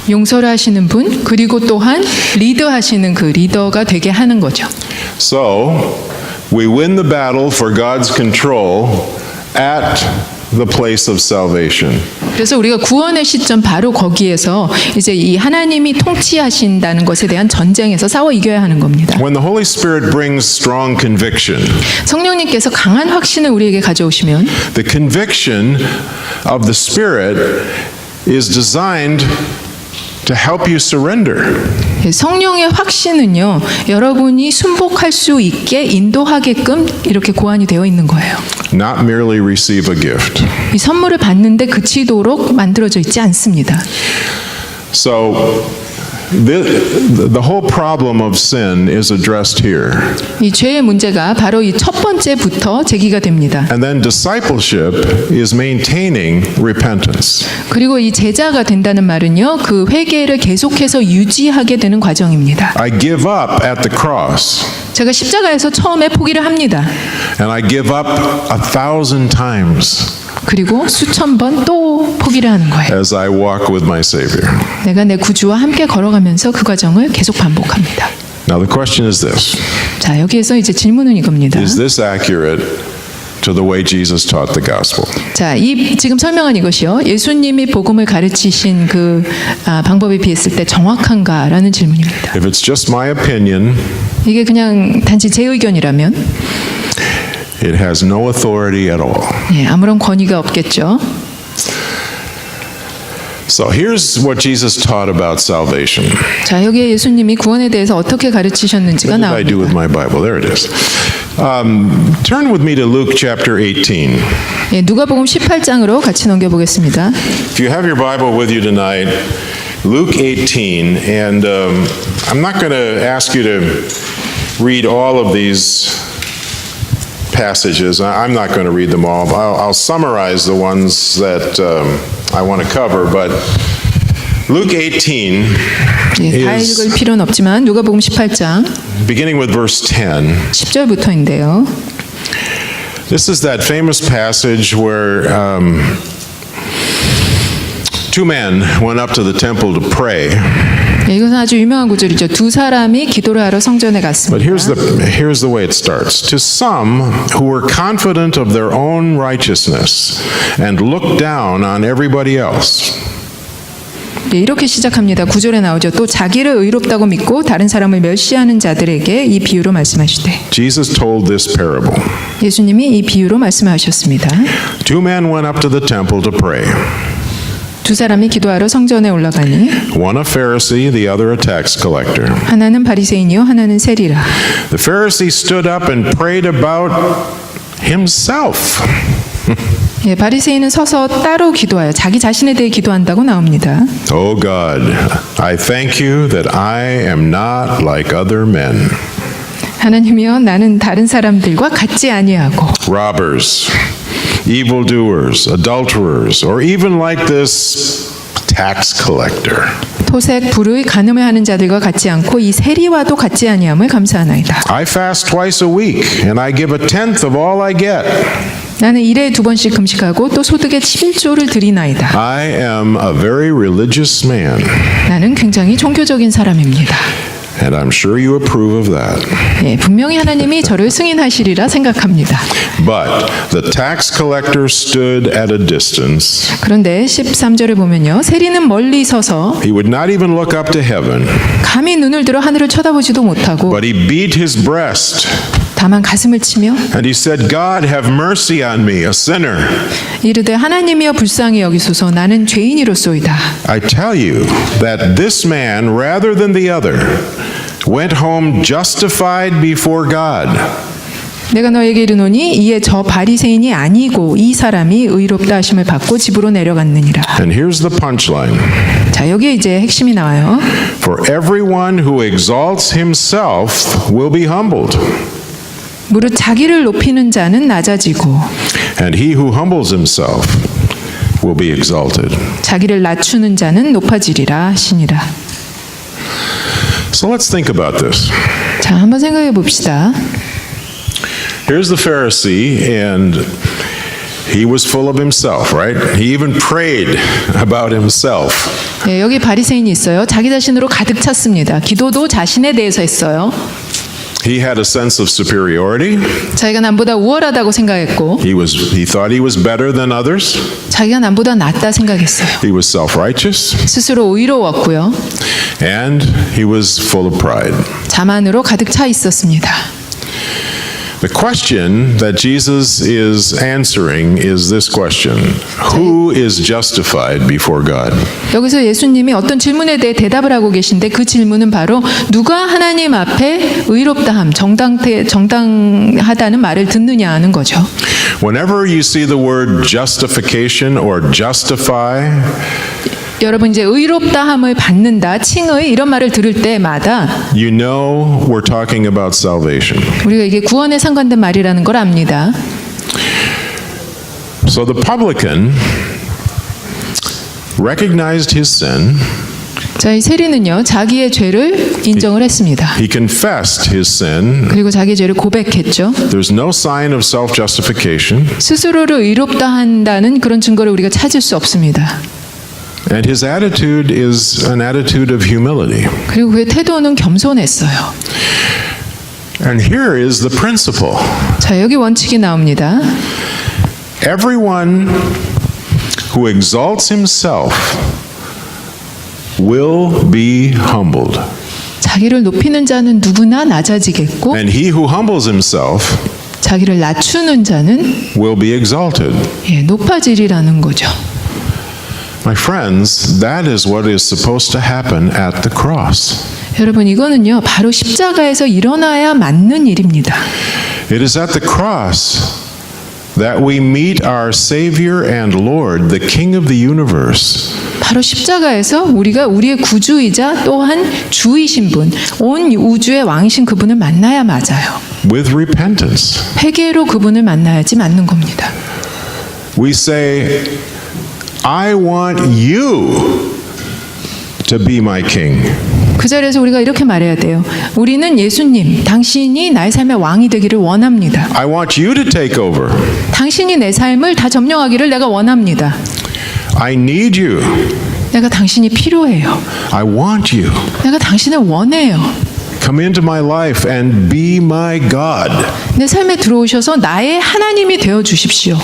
S2: 용서를 하시는 분, 그리고 또한 리더하시는 그 리더가 되게 하는 거죠.
S1: So, we win the battle for God's control at the place of salvation.
S2: 그래서 우리가 구원의 시점 바로 거기에서 이제 이 하나님이 통치하신다는 것에 대한 전쟁에서 싸워 이겨야 하는 겁니다.
S1: When the Holy Spirit brings strong conviction,
S2: 성령님께서 강한 확신을 우리에게 가져오시면
S1: the conviction of the Spirit is designed to help you surrender.
S2: 성령의 확신은요, 여러분이 순복할 수 있게 인도하게끔 이렇게 고안이 되어 있는 거예요.
S1: Not merely receive a gift.
S2: 이 선물을 받는데 그치도록 만들어져 있지 않습니다.
S1: So the whole problem of sin is addressed here.
S2: 이 죄의 문제가 바로 이 첫 번째부터 제기가 됩니다.
S1: And then discipleship is maintaining repentance.
S2: 그리고 이 제자가 된다는 말은요, 그 회개를 계속해서 유지하게 되는 과정입니다.
S1: I give up at the cross.
S2: 제가 십자가에서 처음에 포기를 합니다.
S1: And I give up 1,000 times
S2: 그리고 수천 번 또 포기를 하는 거예요.
S1: as I walk with my Savior.
S2: 내가 내 구주와 함께 걸어가면서 그 과정을 계속 반복합니다.
S1: Now the question is this.
S2: 자, 여기에서 이제 질문은 이겁니다.
S1: Is this accurate to the way Jesus taught the gospel?
S2: 자, 이 지금 설명한 이것이요, 예수님이 복음을 가르치신 그 방법에 비했을 때 정확한가라는 질문입니다.
S1: If it's just my opinion,
S2: 이게 그냥 단지 제 의견이라면
S1: it has no authority at all.
S2: 예, 아무런 권위가 없겠죠.
S1: So here's what Jesus taught about salvation.
S2: 자, 여기에 예수님이 구원에 대해서 어떻게 가르치셨는지가
S1: What did I do with
S2: 나옵니다.
S1: my Bible? There it is. Turn with me to Luke chapter 18.
S2: 예, 누가복음 18장으로 같이 넘겨보겠습니다.
S1: If you have your Bible with you tonight, Luke 18, and I'm not going to ask you to read all of these passages. I'm not going to read them all. I'll summarize the ones that I want to cover, but Luke 18
S2: 예, 다
S1: is
S2: 읽을 필요는 없지만 누가복음 18장
S1: beginning with verse 10.
S2: 10절부터인데요.
S1: This is that famous passage where two men went up to the temple to pray.
S2: 예, 이것은 아주 유명한 구절이죠. 두 사람이 기도를 하러 성전에
S1: But
S2: 갔습니다.
S1: here's the way it starts. To some who were confident of their own righteousness and looked down on everybody else.
S2: 예, 이렇게 시작합니다. 9절에 나오죠. 또 자기를 의롭다고 믿고 다른 사람을 멸시하는 자들에게 이 비유로 말씀하시되.
S1: Jesus told this parable.
S2: 예수님이 이 비유로 말씀하셨습니다.
S1: Two men went up to the temple to pray.
S2: 두 사람이 기도하러 성전에 올라가니
S1: One a Pharisee, the other a tax collector.
S2: 하나는 바리새인이요 하나는 세리라.
S1: The Pharisee stood up and prayed about himself.
S2: 예, 바리새인은 서서 따로 기도하여 자기 자신에 대해 기도한다고 나옵니다.
S1: Oh God, I thank you that I am not like other men.
S2: 하나님이여, 나는 다른 사람들과 같지 아니하고
S1: Robbers, evildoers, adulterers, or even like this tax collector.
S2: 토색, 불의, 간음을 하는 자들과 같지 않고 이 세리와도 같지 아니함을 감사하나이다.
S1: I fast twice a week, and I give a tenth of all I get.
S2: 나는 일에 2번씩 금식하고 또 소득의 11조를 드리나이다.
S1: I am a very religious man,
S2: 나는 굉장히 종교적인 사람입니다.
S1: and I'm sure you approve of that.
S2: 예, 분명히 하나님이 저를 승인하시리라 생각합니다.
S1: But the tax collector stood at a distance.
S2: 그런데 13절을 보면요, 세리는 멀리 서서
S1: He would not even look up to heaven,
S2: 감히 눈을 들어 하늘을 쳐다보지도 못하고
S1: but he beat his breast,
S2: 다만 가슴을 치며
S1: and he said, God, have mercy on me, a sinner.
S2: 이르되 하나님이여 불쌍히 여기소서, 나는 죄인이로소이다.
S1: I tell you that this man, rather than the other, went home justified before God.
S2: 내가 너에게 이르노니 이에 저 바리새인이 아니고 이 사람이 의롭다 하심을 받고 집으로 내려갔느니라.
S1: And here's the punchline.
S2: 자, 여기에 이제 핵심이 나와요.
S1: For everyone who exalts himself will be humbled,
S2: 무릇 자기를 높이는 자는 낮아지고
S1: and he who humbles himself will be exalted.
S2: 자기를 낮추는 자는 높아지리라 하시니라.
S1: So let's think about this.
S2: 자, 한번 생각해 봅시다.
S1: Here's the Pharisee, and he was full of himself, right? He even prayed about himself.
S2: 예, 여기 바리새인이 있어요. 자기 자신으로 가득 찼습니다. 기도도 자신에 대해서 했어요.
S1: He had a sense of superiority.
S2: 자기가 남보다 우월하다고 생각했고
S1: He thought he was better than others.
S2: 자기가 남보다 낫다 생각했어요.
S1: He was self-righteous,
S2: 스스로 의로웠고요.
S1: and he was full of pride.
S2: 자만으로 가득 차 있었습니다.
S1: The question that Jesus is answering is this question: Who is justified before God?
S2: 여기서 예수님이 어떤 질문에 대해 대답을 하고 계신데 그 질문은 바로 누가 하나님 앞에 의롭다함, 정당하다는 말을 듣느냐 하는 거죠.
S1: Whenever you see the word justification or justify,
S2: 여러분 이제 의롭다함을 받는다, 칭의 이런 말을 들을 때마다
S1: you know we're talking about salvation.
S2: 우리가 이게 구원에 상관된 말이라는 걸 압니다.
S1: So the publican recognized his sin.
S2: 자, 이 세리는요 자기의 죄를 인정을 했습니다.
S1: He confessed his sin.
S2: 그리고 자기의 죄를 고백했죠.
S1: There's no sign of self-justification.
S2: 스스로를 의롭다 한다는 그런 증거를 우리가 찾을 수 없습니다.
S1: And his attitude is an attitude of humility.
S2: 그리고 그의 태도는 겸손했어요.
S1: And here is the principle.
S2: 자, 여기 원칙이 나옵니다.
S1: Everyone who exalts himself will be humbled.
S2: 자기를 높이는 자는 누구나 낮아지겠고
S1: And he who humbles himself
S2: 자기를 낮추는 자는
S1: will be exalted.
S2: 높아지리라는 거죠.
S1: My friends, that is what is supposed to happen at the cross.
S2: 여러분 이거는요 바로 십자가에서 일어나야 맞는 일입니다.
S1: It is at the cross that we meet our Savior and Lord, the King of the universe.
S2: 바로 십자가에서 우리가 우리의 구주이자 또한 주이신 분, 온 우주의 왕이신 그분을 만나야 맞아요.
S1: With repentance.
S2: 회개로 그분을 만나야지 맞는 겁니다.
S1: We say, I want you to be my king.
S2: 그 자리에서 우리가 이렇게 말해야 돼요. 우리는 예수님, 당신이 나의 삶의 왕이 되기를 원합니다.
S1: I want you to take over.
S2: 당신이 내 삶을 다 점령하기를 내가 원합니다.
S1: I need you.
S2: 내가 당신이 필요해요.
S1: I want you.
S2: 내가 당신을 원해요.
S1: Come into my life and be my God.
S2: 내 삶에 들어오셔서 나의 하나님이 되어 주십시오.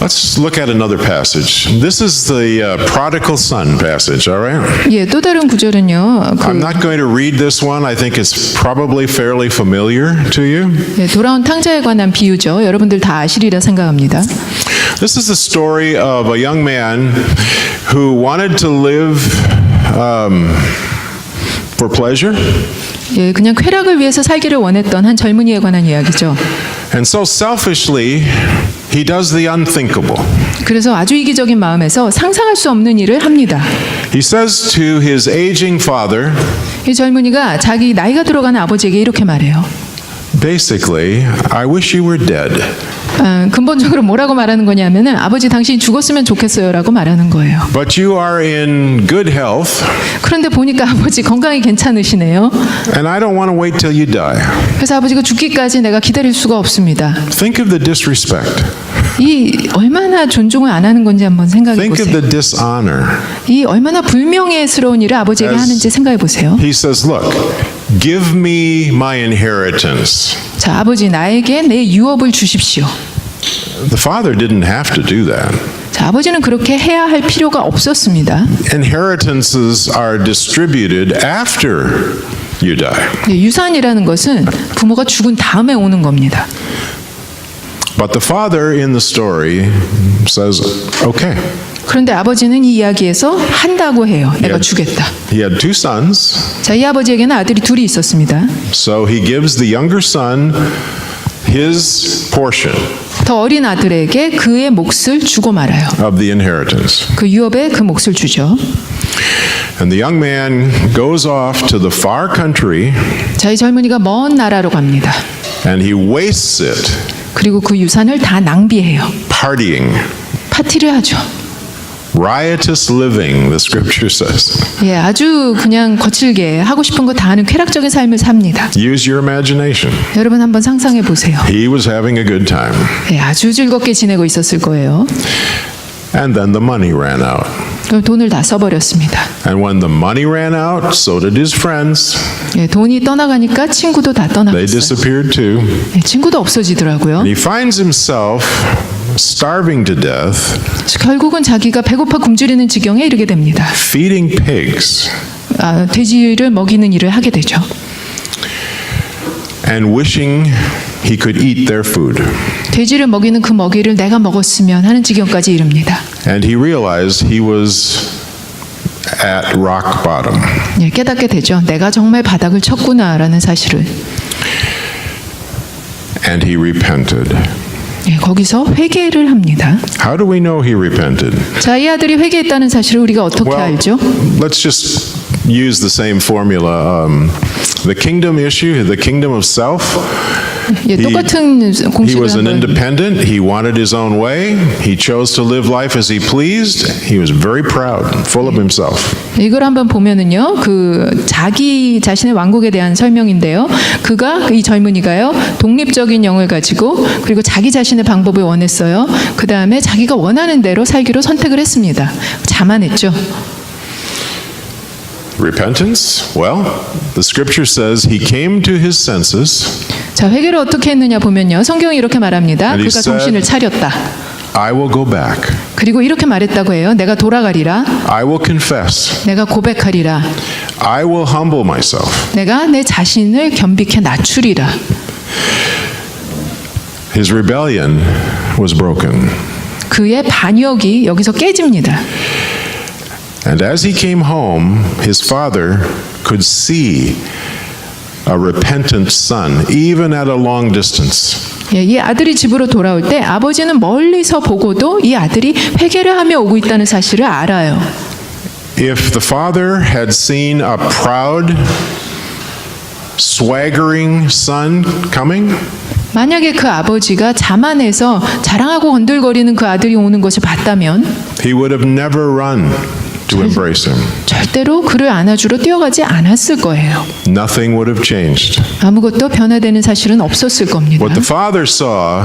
S1: Let's look at another passage. This is the prodigal son passage, all right?
S2: 예, 또 다른 구절은요.
S1: I'm not going to read this one. I think it's probably fairly familiar to you.
S2: 돌아온 탕자에 관한 비유죠. 여러분들 다 아시리라 생각합니다.
S1: This is the story of a young man who wanted to live for pleasure.
S2: 예, 그냥 쾌락을 위해서 살기를 원했던 한 젊은이에 관한 이야기죠.
S1: And so selfishly, he does the unthinkable.
S2: 그래서 아주 이기적인 마음에서 상상할 수 없는 일을 합니다.
S1: He says to his aging father,
S2: 이 젊은이가 자기 나이가 들어가는 아버지에게 이렇게 말해요.
S1: basically, I wish you were dead.
S2: 근본적으로 뭐라고 말하는 거냐면은 아버지 당신이 죽었으면 좋겠어요라고 말하는 거예요.
S1: But you are in good health,
S2: 그런데 보니까 아버지 건강이 괜찮으시네요.
S1: and I don't want to wait till you die.
S2: 그래서 아버지가 죽기까지 내가 기다릴 수가 없습니다.
S1: Think of the disrespect.
S2: 이 얼마나 존중을 안 하는 건지 한번 생각해
S1: Think of
S2: 보세요.
S1: the dishonor.
S2: 이 얼마나 불명예스러운 일을 아버지에게
S1: As-
S2: 하는지 생각해 보세요.
S1: He says, look, give me my inheritance.
S2: 자, 아버지 나에게 내 유업을 주십시오.
S1: The father didn't have to do that.
S2: 자, 아버지는 그렇게 해야 할 필요가 없었습니다.
S1: Inheritances are distributed after you die.
S2: 유산이라는 것은 부모가 죽은 다음에 오는 겁니다.
S1: But the father in the story says, okay.
S2: 그런데 아버지는 이 이야기에서 한다고 해요. 내가 주겠다.
S1: He had two sons,
S2: 자, 이 아버지에게는 아들이 둘이 있었습니다.
S1: so he gives the younger son his portion
S2: 더 어린 아들에게 그의 몫을 주고 말아요.
S1: of the inheritance.
S2: 그 유업에 그 몫을 주죠.
S1: And the young man goes off to the far country
S2: 자, 이 젊은이가 먼 나라로 갑니다.
S1: and he wastes it
S2: 그리고 그 유산을 다 낭비해요.
S1: partying,
S2: 파티를 하죠.
S1: riotous living, the scripture says.
S2: 예, 아주 그냥 거칠게 하고 싶은 거 다 하는 쾌락적인 삶을 삽니다.
S1: Use your imagination.
S2: 여러분 한번 상상해 보세요.
S1: He was having a good time.
S2: 예, 아주 즐겁게 지내고 있었을 거예요.
S1: And then the money ran out.
S2: 그럼 돈을 다 써버렸습니다.
S1: And when the money ran out, so did his friends.
S2: 예, 돈이 떠나가니까 친구도 다
S1: They
S2: 떠나갔어요.
S1: disappeared too.
S2: 예, 친구도 없어지더라고요.
S1: And he finds himself starving to death,
S2: 결국은 자기가 배고파 굶주리는 지경에 이르게 됩니다.
S1: feeding pigs
S2: 돼지를 먹이는 일을 하게 되죠.
S1: and wishing he could eat their food.
S2: 돼지를 먹이는 그 먹이를 내가 먹었으면 하는 지경까지 이릅니다.
S1: And he realized he was at rock bottom.
S2: 예, 깨닫게 되죠. 내가 정말 바닥을 쳤구나라는 사실을.
S1: And he repented.
S2: 예, 거기서 회개를 합니다.
S1: How do we know he repented?
S2: 자, 이 아들이 회개했다는 사실을 우리가 어떻게
S1: Well,
S2: 알죠?
S1: let's just use the same formula. The kingdom issue, the kingdom of self.
S2: 예, 똑같은
S1: He
S2: 공식을
S1: was an
S2: 한번.
S1: independent. He wanted his own way. He chose to live life as he pleased. He was very proud, full of himself.
S2: 이걸 한번 보면은요, 그 자기 자신의 왕국에 대한 설명인데요. 그가 이 젊은이가요, 독립적인 영을 가지고 그리고 자기 자신의 방법을 원했어요. 그 다음에 자기가 원하는 대로 살기로 선택을 했습니다. 자만했죠.
S1: Repentance? Well, the scripture says he came to his senses.
S2: 자, 회개를 어떻게 했느냐 보면요, 성경이 이렇게 말합니다.
S1: And he
S2: 그가
S1: said-
S2: 정신을 차렸다.
S1: I will go back.
S2: 그리고 이렇게 말했다고 해요. 내가 돌아가리라.
S1: I will confess.
S2: 내가 고백하리라.
S1: I will humble myself.
S2: 내가 내 자신을 겸비케 낮추리라.
S1: His rebellion was broken.
S2: 그의 반역이 여기서 깨집니다.
S1: And as he came home, his father could see a repentant son, even at a long distance.
S2: 예, 이 아들이 집으로 돌아올 때 아버지는 멀리서 보고도 이 아들이 회개를 하며 오고 있다는 사실을 알아요.
S1: If the father had seen a proud, swaggering son coming,
S2: 만약에 그 아버지가 자만해서 자랑하고 건들거리는 그 아들이 오는 것을 봤다면
S1: he would have never run to embrace him.
S2: 절대로 그를 안아주러 뛰어가지 않았을 거예요.
S1: Nothing would have changed.
S2: 아무것도 변화되는 사실은 없었을 겁니다.
S1: What the father saw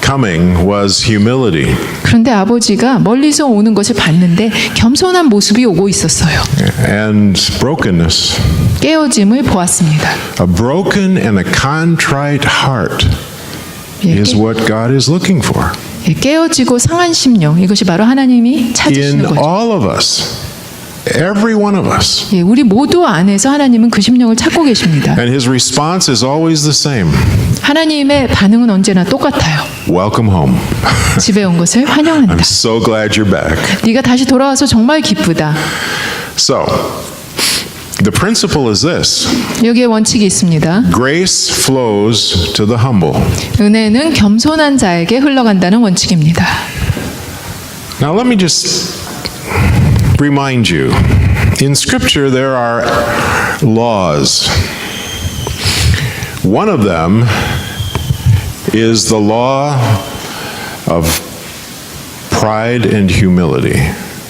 S1: coming was humility
S2: 그런데 아버지가 멀리서 오는 것을 봤는데 겸손한 모습이 오고 있었어요.
S1: and brokenness.
S2: 깨어짐을 보았습니다.
S1: A broken and a contrite heart
S2: 예,
S1: is what God is looking for
S2: 깨어지고 상한 심령, 이것이 바로 하나님이
S1: in
S2: 찾으시는 거죠.
S1: all of us, every one of us.
S2: 예, 우리 모두 안에서 하나님은 그 심령을 찾고 계십니다.
S1: And his response is always the same.
S2: 하나님의 반응은 언제나 똑같아요.
S1: Welcome home.
S2: 집에 온 것을 환영한다.
S1: I'm so glad you're back.
S2: 네가 다시 돌아와서 정말 기쁘다.
S1: So, the principle is this.
S2: 여기에 원칙이 있습니다.
S1: Grace flows to the humble.
S2: 은혜는 겸손한 자에게 흘러간다는 원칙입니다.
S1: Now let me just remind you. In scripture there are laws. One of them is the law of pride and humility.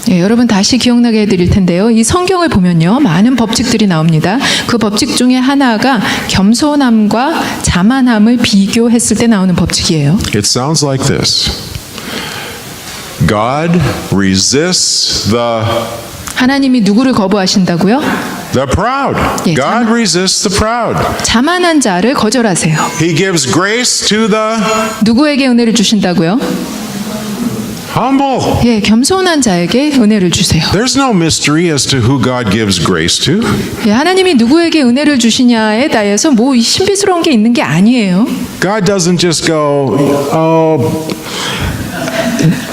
S2: 예, 여러분 다시 기억나게 해드릴 텐데요. 이 성경을 보면요, 많은 법칙들이 나옵니다. 그 법칙 중에 하나가 겸손함과 자만함을 비교했을 때 나오는 법칙이에요.
S1: It sounds like this. God resists
S2: 하나님이 누구를 거부하신다고요?
S1: the proud.
S2: 예,
S1: God resists the proud.
S2: 자만한 자를 거절하세요.
S1: He gives grace to the
S2: 누구에게 은혜를 주신다고요?
S1: humble.
S2: 예, 겸손한 자에게 은혜를 주세요.
S1: There's no mystery as to who God gives grace to.
S2: 예, 하나님이 누구에게 은혜를 주시냐에 대해서 뭐 신비스러운 게 있는 게 아니에요.
S1: God doesn't just go, oh,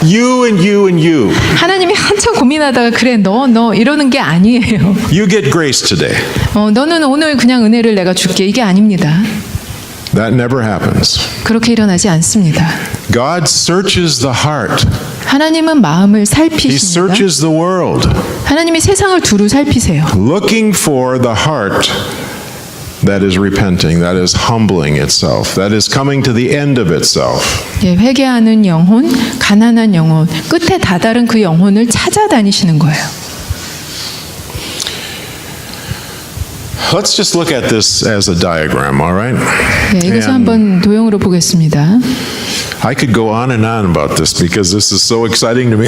S1: you and you and you.
S2: 하나님이 한참 고민하다가 그래 너 이러는 게 아니에요.
S1: You get grace today.
S2: 너는 오늘 그냥 은혜를 내가 줄게, 이게 아닙니다.
S1: That never happens.
S2: 그렇게 일어나지 않습니다.
S1: God searches the heart.
S2: 하나님은 마음을
S1: He
S2: 살피십니다.
S1: searches the world,
S2: 하나님이 세상을 두루 살피세요.
S1: looking for the heart that is repenting, that is humbling itself, that is coming to the end of itself.
S2: 예, 회개하는 영혼, 가난한 영혼, 끝에 다다른 그 영혼을 찾아다니시는 거예요.
S1: Let's just look at this as a diagram, all right?
S2: 예, 이것을
S1: And
S2: 한번 도형으로 보겠습니다.
S1: I could go on about this because this is so exciting to me.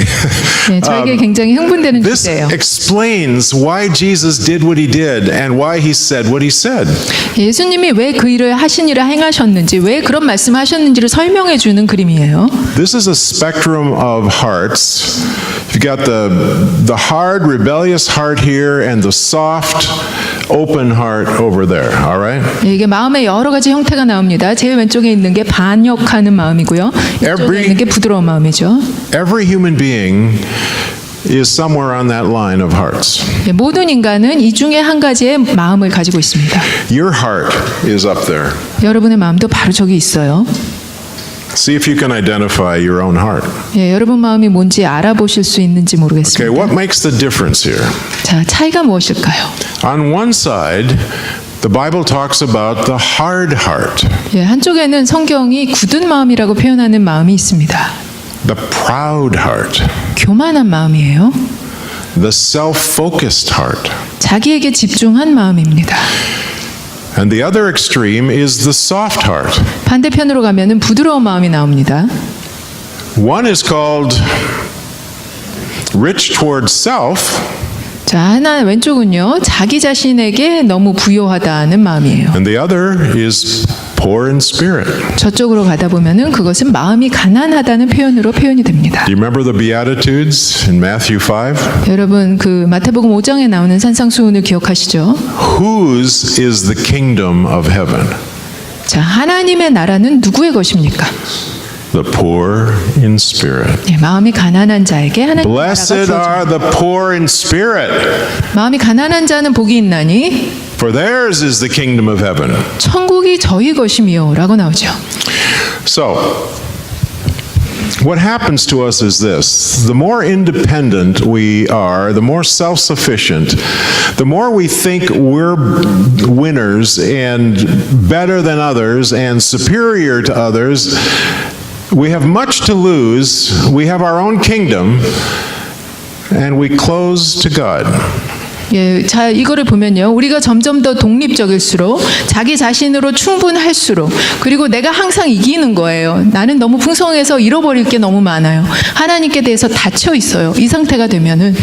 S2: 네, 저에게 굉장히 흥분되는
S1: This
S2: 주제예요.
S1: explains why Jesus did what he did and why he said what he said.
S2: 예수님이 왜 그 일을 하신 일을 행하셨는지, 왜 그런 말씀하셨는지를 설명해 주는 그림이에요.
S1: This is a spectrum of hearts. You've got the hard, rebellious heart here and the soft, open heart over there. All right?
S2: 이게 마음의 여러 가지 형태가 나옵니다. 제일 왼쪽에 있는 게 반역하는 마음이고요. 이쪽에 있는 게 부드러운 마음이죠.
S1: Every human being is somewhere on that line of hearts.
S2: 모든 인간은 이 중에 한 가지의 마음을 가지고 있습니다.
S1: Your heart is up there.
S2: 여러분의 마음도 바로 저기 있어요.
S1: See if you can identify your own heart.
S2: 예, 여러분 마음이 뭔지 알아보실 수 있는지
S1: Okay,
S2: 모르겠습니다.
S1: what makes the difference here?
S2: 자, 차이가 무엇일까요?
S1: On one side, the Bible talks about the hard heart,
S2: 예, 한쪽에는 성경이 굳은 마음이라고 표현하는 마음이 있습니다.
S1: the proud heart,
S2: 교만한 마음이에요.
S1: the self-focused heart.
S2: 자기에게 집중한 마음입니다.
S1: And the other extreme is the soft heart.
S2: 반대편으로 가면은 부드러운 마음이 나옵니다.
S1: One is called rich toward self,
S2: 자, 하나 왼쪽은요. 자기 자신에게 너무 부요하다는 마음이에요.
S1: and the other is poor in spirit.
S2: 저쪽으로 가다 보면은 그것은 마음이 가난하다는 표현으로 표현이 됩니다.
S1: Do you remember the Beatitudes in Matthew 5?
S2: 여러분 그 마태복음 5장에 나오는 산상수훈을 기억하시죠?
S1: Whose is the kingdom of heaven?
S2: 자, 하나님의 나라는 누구의 것입니까?
S1: The poor in spirit.
S2: 예, 마음이 가난한 자에게 하나님의 나라가
S1: Blessed
S2: 주어집니다.
S1: are the poor in spirit,
S2: 마음이 가난한 자는 복이 있나니
S1: for theirs is the kingdom of heaven.
S2: 천국이 저희 것이미요라고 나오죠.
S1: So, what happens to us is this. The more independent we are, the more self-sufficient, the more we think we're winners and better than others and superior to others. We have much to lose. We have our own kingdom, and we close to God.
S2: 예, 자 이거를 보면요, 우리가 점점 더 독립적일수록 자기 자신으로 충분할수록 그리고 내가 항상 이기는 거예요. 나는 너무 풍성해서 잃어버릴 게 너무 많아요. 하나님께 대해서 닫혀 있어요. 이 상태가 되면은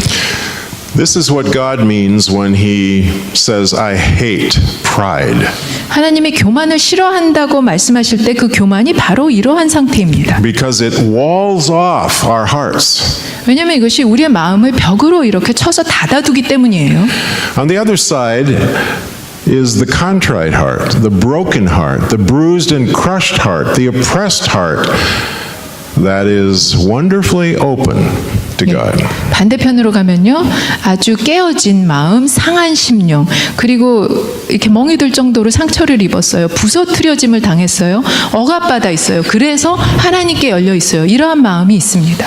S1: This is what God means when He says, I hate pride.
S2: 하나님이 교만을 싫어한다고 말씀하실 때 그 교만이 바로 이러한 상태입니다.
S1: Because it walls off our hearts.
S2: 왜냐하면 이것이 우리의 마음을 벽으로 이렇게 쳐서 닫아두기 때문이에요.
S1: On the other side is the contrite heart, the broken heart, the bruised and crushed heart, the oppressed heart that is wonderfully open to God.
S2: 반대편으로 가면요, 아주 깨어진 마음, 상한 심령, 그리고 이렇게 멍이 들 정도로 상처를 입었어요. 부서뜨려짐을 당했어요. 억압받아 있어요. 그래서 하나님께 열려 있어요. 이러한 마음이 있습니다.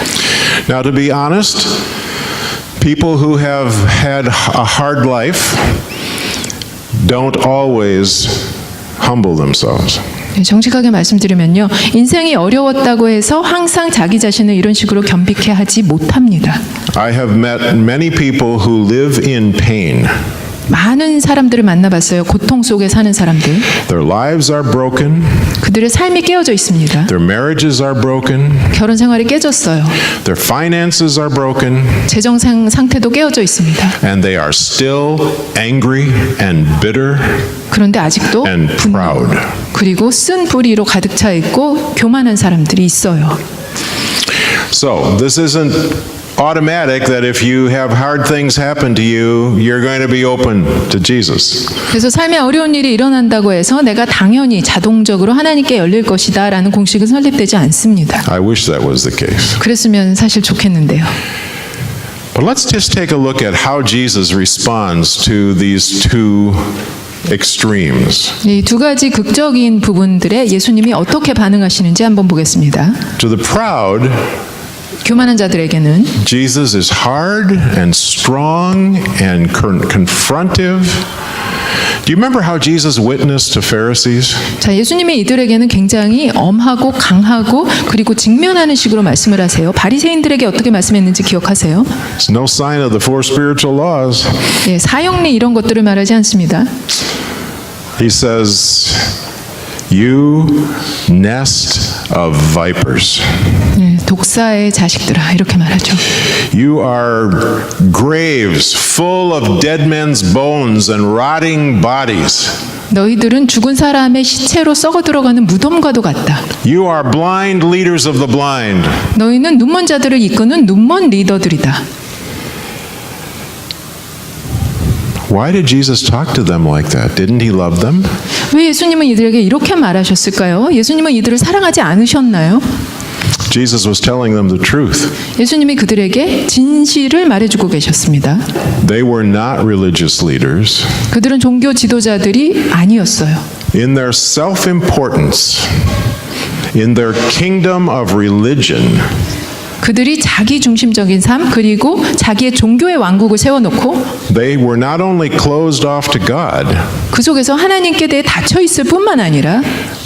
S1: Now, to be honest, people who have had a hard life don't always humble themselves.
S2: 정직하게 말씀드리면요, 인생이 어려웠다고 해서 항상 자기 자신을 이런 식으로 겸비케 하지 못합니다.
S1: I have met many people who live in pain.
S2: 많은 사람들을 만나봤어요. 고통 속에 사는 사람들.
S1: Their lives are broken,
S2: 그들의 삶이 깨어져 있습니다.
S1: their marriages are broken,
S2: 결혼 생활이 깨졌어요.
S1: their finances are broken,
S2: 재정 상태도 깨어져 있습니다.
S1: and they are still angry and bitter
S2: 그런데 아직도
S1: and
S2: 분노,
S1: proud.
S2: 그리고 쓴 뿌리로 가득 차 있고 교만한 사람들이 있어요.
S1: So, this isn't automatic that if you have hard things happen to you, you're going to be open to Jesus.
S2: 그래서 삶에 어려운 일이 일어난다고 해서 내가 당연히 자동적으로 하나님께 열릴 것이다라는 공식은 설립되지 않습니다.
S1: I wish that was the case.
S2: 그랬으면 사실 좋겠는데요.
S1: But let's just take a look at how Jesus responds to these two extremes.
S2: 이 두 가지 극적인 부분들에 예수님이 어떻게 반응하시는지 한번 보겠습니다.
S1: To the proud,
S2: 교만한 자들에게는
S1: Jesus is hard and strong and confrontive. Do you remember how Jesus witnessed to Pharisees?
S2: 자, 예수님이 이들에게는 굉장히 엄하고 강하고 그리고 직면하는 식으로 말씀을 하세요. 바리새인들에게 어떻게 말씀했는지 기억하세요?
S1: It's no sign of the four spiritual laws.
S2: 예, 사형리 이런 것들을 말하지 않습니다.
S1: He says, You nest of vipers.
S2: 네, 독사의 자식들아 이렇게 말하죠.
S1: You are graves full of dead men's bones and rotting bodies.
S2: 너희들은 죽은 사람의 시체로 썩어 들어가는 무덤과도 같다.
S1: You are blind leaders of the blind.
S2: 너희는 눈먼 자들을 이끄는 눈먼 리더들이다.
S1: Why did Jesus talk to them like that? Didn't he love them?
S2: 왜 예수님은 이들에게 이렇게 말하셨을까요? 예수님은 이들을 사랑하지 않으셨나요?
S1: Jesus was telling them the truth.
S2: 예수님이 그들에게 진실을 말해주고 계셨습니다.
S1: They were not religious leaders.
S2: 그들은 종교 지도자들이 아니었어요.
S1: In their self-importance, in their kingdom of religion,
S2: 그들이 자기 중심적인 삶 그리고 자기의 종교의 왕국을 세워놓고
S1: they were not only closed off to God,
S2: 그 속에서 하나님께 대해 닫혀 있을 뿐만 아니라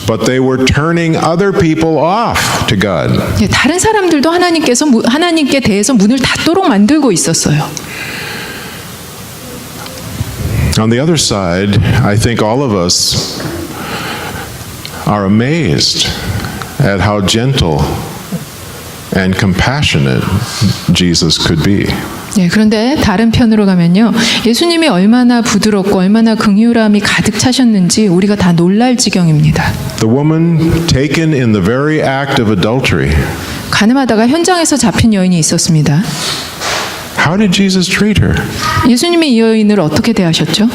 S1: but they were turning other people off to God.
S2: 다른 사람들도 하나님께 대해서 문을 닫도록 만들고 있었어요.
S1: On the other side, I think all of us are amazed at how gentle and compassionate Jesus could be.
S2: 예, 그런데 다른 편으로 가면요. 예수님이 얼마나 부드럽고 얼마나 긍휼함이 가득 차셨는지 우리가 다 놀랄 지경입니다.
S1: The woman taken in the very act of adultery.
S2: 가늠하다가 현장에서 잡힌 여인이 있었습니다.
S1: How did Jesus treat her?
S2: 예수님이 이 여인을 어떻게 대하셨죠?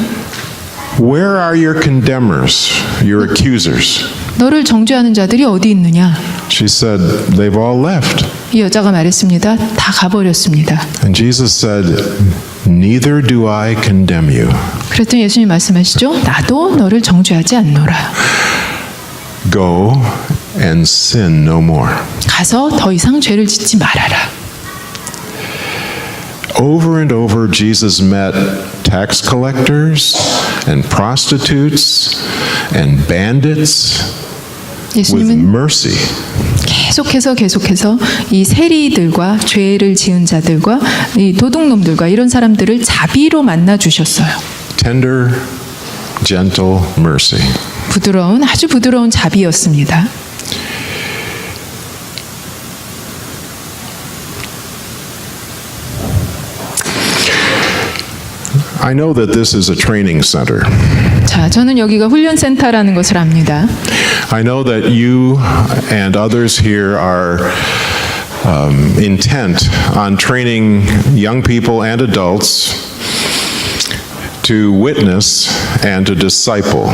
S1: Where are your condemners, your accusers?
S2: 너를 정죄하는 자들이 어디 있느냐?
S1: She said, they've all left.
S2: 이 여자가 말했습니다. 다 가버렸습니다.
S1: And Jesus said, neither do I condemn you.
S2: 그랬더니 예수님 말씀하시죠. 나도 너를 정죄하지 않노라.
S1: Go and sin no more.
S2: 가서 더 이상 죄를 짓지 말아라.
S1: Over and over, Jesus met tax collectors and prostitutes and bandits with
S2: 예수님은
S1: mercy.
S2: 계속해서 이 세리들과 죄를 지은 자들과 이 도둑놈들과 이런 사람들을 자비로 만나 주셨어요.
S1: Tender, gentle mercy.
S2: 아주 부드러운 자비였습니다.
S1: I know that this is a training center.
S2: 자, 저는 여기가 훈련센터라는 것을 압니다.
S1: I know that you and others here are intent on training young people and adults to witness and to disciple.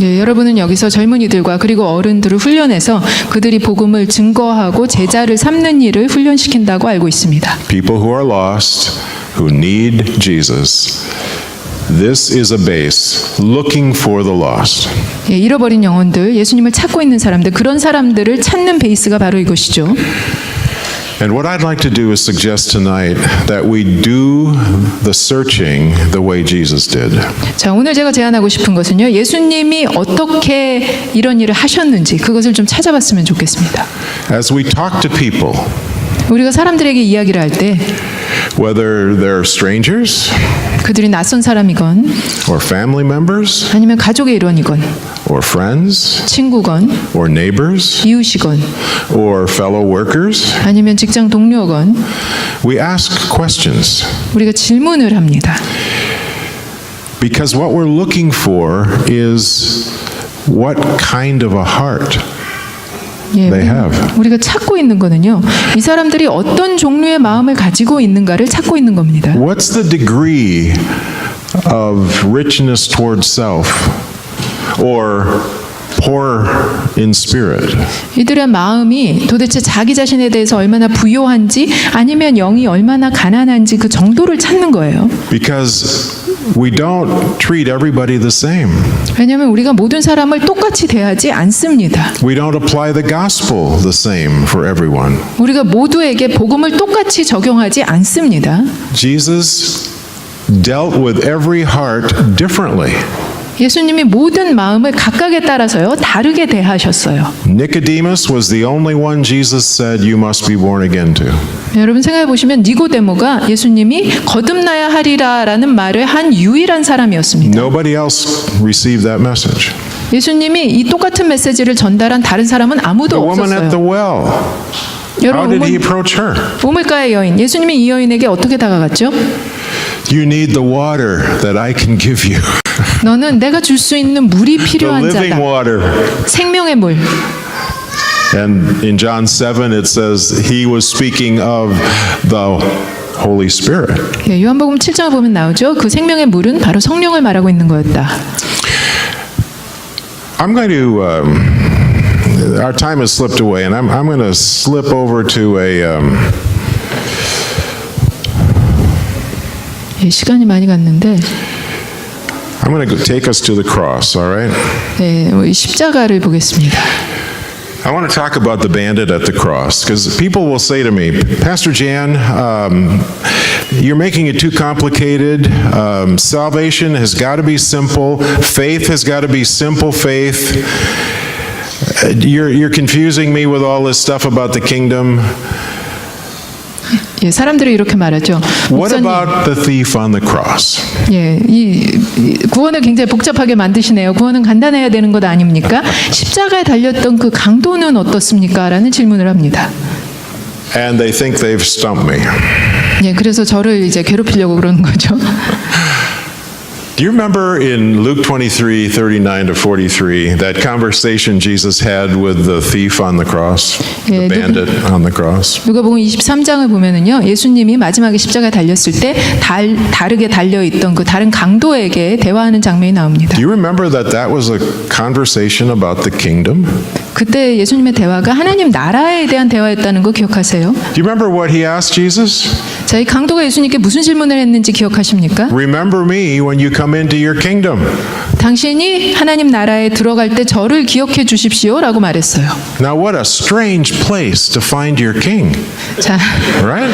S2: 예, 여러분은 여기서 젊은이들과 그리고 어른들을 훈련해서 그들이 복음을 증거하고 제자를 삼는 일을 훈련시킨다고 알고 있습니다.
S1: People who are lost, who need Jesus. This is a base looking for the lost.
S2: 예, 잃어버린 영혼들, 예수님을 찾고 있는 사람들, 그런 사람들을 찾는 베이스가 바로 이것이죠.
S1: And what I'd like to do is suggest tonight that we do the searching the way Jesus did.
S2: 자, 오늘 제가 제안하고 싶은 것은요. 예수님이 어떻게 이런 일을 하셨는지 그것을 좀 찾아봤으면 좋겠습니다.
S1: As we talk to people,
S2: 우리가 사람들에게 이야기를 할 때
S1: whether they're strangers
S2: 그들이 낯선 사람이건
S1: or family members
S2: 아니면 가족의 일원이건
S1: or friends
S2: 친구건
S1: or neighbors
S2: 이웃이건
S1: or fellow workers,
S2: 아니면 직장 동료건
S1: we ask questions.
S2: 우리가 질문을 합니다.
S1: Because what we're looking for is what kind of a heart
S2: 예,
S1: they have.
S2: 우리가 찾고 있는 거는요. 이 사람들이 어떤 종류의 마음을 가지고 있는가를 찾고 있는 겁니다.
S1: What's the degree of richness toward self or poor in spirit?
S2: 이들의 마음이 도대체 자기 자신에 대해서 얼마나 부요한지 아니면 영이 얼마나 가난한지 그 정도를 찾는 거예요.
S1: Because we don't treat everybody the same.
S2: 왜냐하면 우리가 모든 사람을 똑같이 대하지 않습니다.
S1: We don't apply the gospel the same for everyone.
S2: 우리가 모두에게 복음을 똑같이 적용하지 않습니다.
S1: Jesus dealt with every heart differently.
S2: 예수님이 모든 마음을 각각에 따라서요 다르게 대하셨어요.
S1: Nicodemus was the only one Jesus said you must be born again to.
S2: 여러분 생각해 보시면 니고데모가 예수님이 거듭나야 하리라라는 말을 한 유일한 사람이었습니다.
S1: Nobody else received that message.
S2: 예수님이 이 똑같은 메시지를 전달한 다른 사람은 아무도
S1: The woman at the
S2: 없었어요.
S1: well. How
S2: 여러분,
S1: did he approach her?
S2: 우물가의 여인, 예수님이 이 여인에게 어떻게 다가갔죠?
S1: You need the water that I can give you.
S2: 너는 내가 줄 수 있는 물이
S1: The
S2: 필요한
S1: living
S2: 자다.
S1: water.
S2: 생명의 물.
S1: And in John 7 it says he was speaking of the Holy Spirit.
S2: 예, 요한복음 7장을 보면 나오죠. 그 생명의 물은 바로 성령을 말하고 있는 거였다.
S1: I'm going to our time has slipped away and I'm going to slip over to
S2: 예, 시간이 많이 갔는데
S1: I'm going to take us to the cross, all right?
S2: 예, 이 십자가를 보겠습니다.
S1: I want to talk about the bandit at the cross because people will say to me, Pastor Jan, you're making it too complicated. Salvation has got to be simple. Faith has got to be simple faith. You're confusing me with all this stuff about the kingdom.
S2: 예, 사람들이 이렇게 말하죠.
S1: What
S2: 목사님,
S1: about the thief on the cross?
S2: 예, 이 구원을 굉장히 복잡하게 만드시네요. 구원은 간단해야 되는 것 아닙니까? 십자가에 달렸던 그 강도는 어떻습니까? 라는 질문을 합니다.
S1: And they think they've stumped me.
S2: 예, 그래서 저를 이제 괴롭히려고 그러는 거죠.
S1: Do you remember in Luke 23, 39 to 43, that conversation Jesus had with the thief on the cross, the
S2: 예,
S1: bandit on the cross?
S2: 누가복음 23장을 보면은요, 예수님이 마지막에 십자가에 달렸을 때 다르게 달려 있던 그 다른 강도에게 대화하는 장면이 나옵니다.
S1: Do you remember that that was a conversation about the kingdom?
S2: 그때 예수님의 대화가 하나님 나라에 대한 대화였다는 거 기억하세요?
S1: Do you remember what he asked Jesus?
S2: 자, 이 강도가 예수님께 무슨 질문을 했는지 기억하십니까?
S1: Remember me when you come into your kingdom.
S2: 당신이 하나님 나라에 들어갈 때 저를 기억해 주십시오라고 말했어요.
S1: Now what a strange place to find your king,
S2: 자,
S1: right?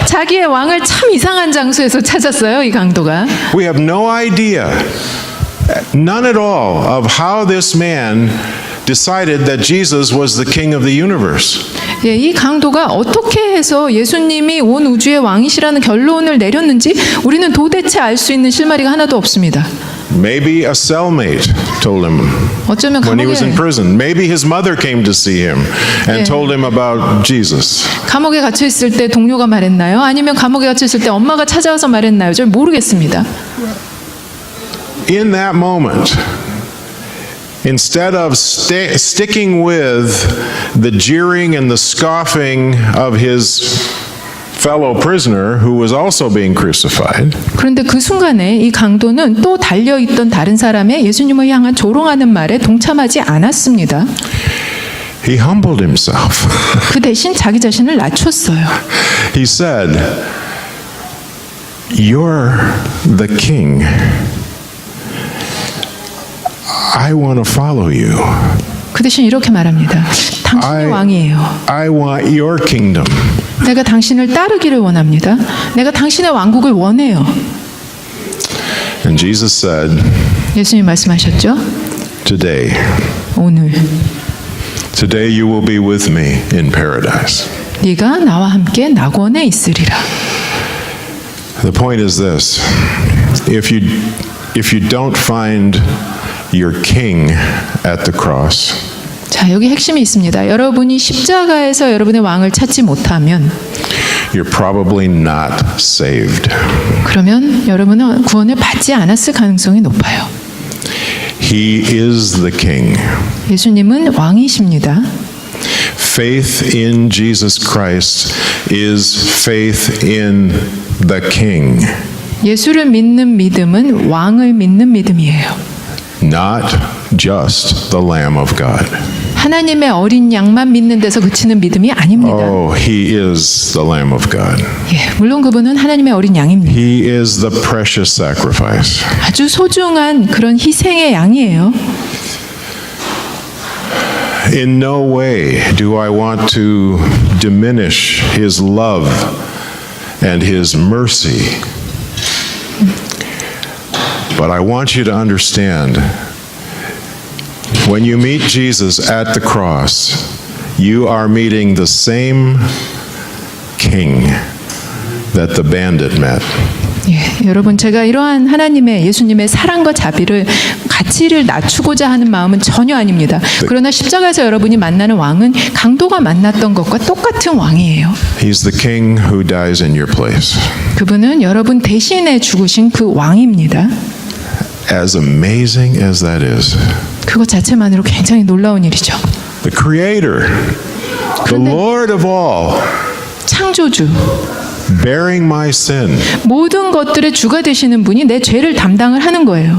S2: 자기의 왕을 참 이상한 장소에서 찾았어요, 이 강도가.
S1: We have no idea, none at all, of how this man decided that Jesus was the king of the universe.
S2: 예, 이 강도가 어떻게 해서 예수님이 온 우주의 왕이시라는 결론을 내렸는지 우리는 도대체 알 수 있는 실마리가 하나도 없습니다.
S1: Maybe a cellmate told him
S2: 어쩌면
S1: when he was in
S2: 감옥에,
S1: prison. Maybe his mother came to see him and
S2: Yeah.
S1: told him about Jesus.
S2: 감옥에 갇혀 있을 때 동료가 말했나요? 아니면 감옥에 갇혀 있을 때 엄마가 찾아와서 말했나요? 잘 모르겠습니다.
S1: In that moment, instead of sticking with the jeering and the scoffing of his fellow prisoner who was also being crucified,
S2: 그런데 그 순간에 이 강도는 또 달려있던 다른 사람의 예수님을 향한 조롱하는 말에 동참하지 않았습니다.
S1: he humbled himself.
S2: 그 대신 자기 자신을 낮췄어요.
S1: He said, "You're the king. I want to follow you.
S2: 그 대신 이렇게 말합니다. 당신이 왕이에요.
S1: I want your kingdom."
S2: 내가 당신을 따르기를 원합니다. 내가 당신의 왕국을 원해요.
S1: And Jesus said,
S2: 예수님 말씀하셨죠?
S1: "Today,
S2: 오늘
S1: today you will be with me in paradise."
S2: 네가 나와 함께 낙원에 있으리라.
S1: The point is this: if you don't find your king at the cross,
S2: 자, 여기 핵심이 있습니다. 여러분이 십자가에서 여러분의 왕을 찾지 못하면
S1: you're probably not saved.
S2: 그러면 여러분은 구원을 받지 않았을 가능성이 높아요.
S1: He is the king.
S2: 예수님은 왕이십니다.
S1: Faith in Jesus Christ is faith in the king,
S2: 예수를 믿는 믿음은 왕을 믿는 믿음이에요.
S1: not just the Lamb of God.
S2: 하나님의 어린 양만 믿는 데서 그치는 믿음이 아닙니다.
S1: Oh, he is the Lamb of God.
S2: 예, 물론 그분은 하나님의 어린 양입니다.
S1: He is the precious sacrifice.
S2: 아주 소중한 그런 희생의 양이에요.
S1: In no way do I want to diminish his love and his mercy. But I want you to understand, when you meet Jesus at the cross, you are meeting the same king that the bandit met.
S2: 예, 여러분 제가 이러한 하나님의 예수님의 사랑과 자비를 가치를 낮추고자 하는 마음은 전혀 아닙니다. 그러나 십자가에서 여러분이 만나는 왕은 강도가 만났던 것과 똑같은 왕이에요.
S1: He's the king who dies in your place.
S2: 그분은 여러분 대신에 죽으신 그 왕입니다.
S1: As amazing as that is,
S2: 그것 자체만으로 굉장히 놀라운 일이죠.
S1: the creator, the Lord of all,
S2: 창조주,
S1: bearing my sin.
S2: 모든 것들의 주가 되시는 분이 내 죄를 담당을 하는 거예요.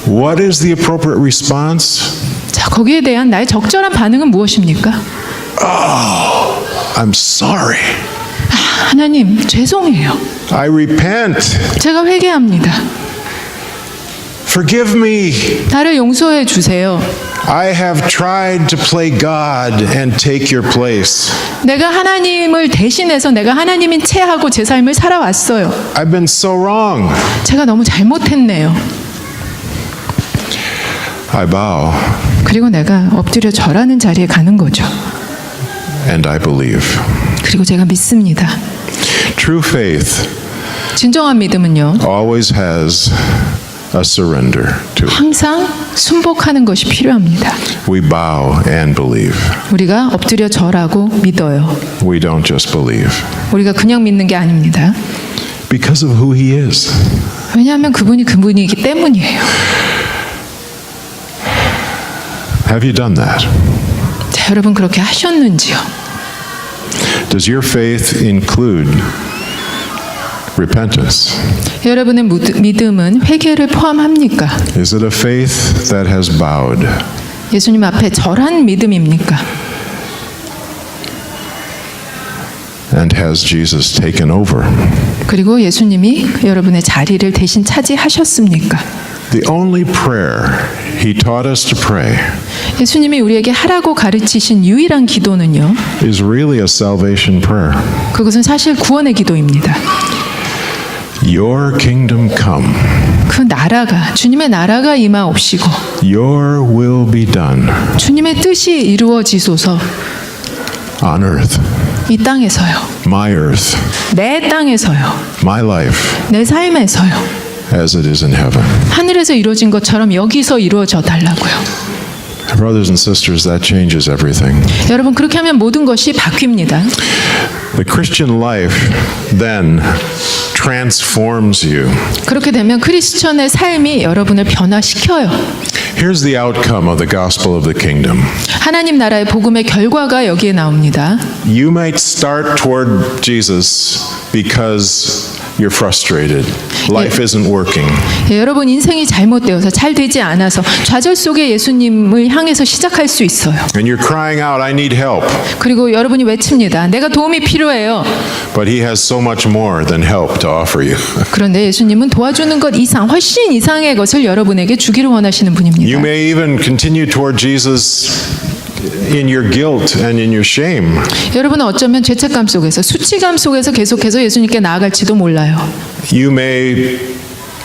S1: What is the appropriate response?
S2: 자, 거기에 대한 나의 적절한 반응은 무엇입니까?
S1: I'm sorry.
S2: 하나님, 죄송해요.
S1: I repent.
S2: 제가 회개합니다.
S1: Forgive me.
S2: 나를 용서해 주세요.
S1: I have tried to play God and take your place.
S2: 내가 하나님을 대신해서 내가 하나님인 체하고 제 삶을 살아왔어요.
S1: I've been so wrong.
S2: 제가 너무 잘못했네요.
S1: I bow
S2: 그리고 내가 엎드려 절하는 자리에 가는 거죠.
S1: and I believe.
S2: 그리고 제가 믿습니다.
S1: True faith
S2: 진정한 믿음은요,
S1: always has a surrender to it.
S2: 항상 순복하는 것이 필요합니다.
S1: We bow and believe.
S2: 우리가 엎드려 절하고 믿어요.
S1: We don't just believe.
S2: 우리가 그냥 믿는 게 아닙니다.
S1: Because of who he is.
S2: 왜냐하면 그분이 그분이기 때문이에요.
S1: Have you done that?
S2: 자, 여러분 그렇게 하셨는지요?
S1: Does your faith include repentance?
S2: 여러분의 믿음은 회개를 포함합니까?
S1: Is it a faith that has bowed?
S2: 예수님 앞에 절한 믿음입니까?
S1: And has Jesus taken over?
S2: 그리고 예수님이 여러분의 자리를 대신 차지하셨습니까?
S1: The only prayer he taught us to pray
S2: 예수님이 우리에게 하라고 가르치신 유일한 기도는요,
S1: is really a salvation prayer.
S2: 그것은 사실 구원의 기도입니다.
S1: Your kingdom come.
S2: 그 나라가, 주님의 나라가 임하옵시고
S1: Your will be done
S2: 주님의 뜻이 이루어지소서.
S1: on earth,
S2: 이 땅에서요,
S1: my earth,
S2: 내 땅에서요,
S1: my life,
S2: 내 삶에서요,
S1: as it is in heaven.
S2: 하늘에서 이루어진 것처럼 여기서 이루어져 달라고요.
S1: Brothers and sisters, that changes everything.
S2: 여러분 그렇게 하면 모든 것이 바뀝니다.
S1: The Christian life then transforms you.
S2: 그렇게 되면 크리스천의 삶이 여러분을 변화시켜요.
S1: Here's the outcome of the gospel of the kingdom.
S2: 하나님 나라의 복음의 결과가 여기에 나옵니다.
S1: You might start toward Jesus because you're frustrated. Life isn't working.
S2: 예, 여러분 인생이 잘못되어서 잘 되지 않아서 좌절 속에 예수님을 향해서 시작할 수 있어요.
S1: And you're crying out, I need help.
S2: 그리고 여러분이 외칩니다. 내가 도움이 필요해요.
S1: But he has so much more than help to offer you.
S2: 그런데 예수님은 도와주는 것 이상, 훨씬 이상의 것을 여러분에게 주기를 원하시는 분입니다.
S1: You may even continue toward Jesus in your guilt and in your shame.
S2: 여러분은 어쩌면 죄책감 속에서, 수치감 속에서 계속해서 예수님께 나아갈지도 몰라요.
S1: You may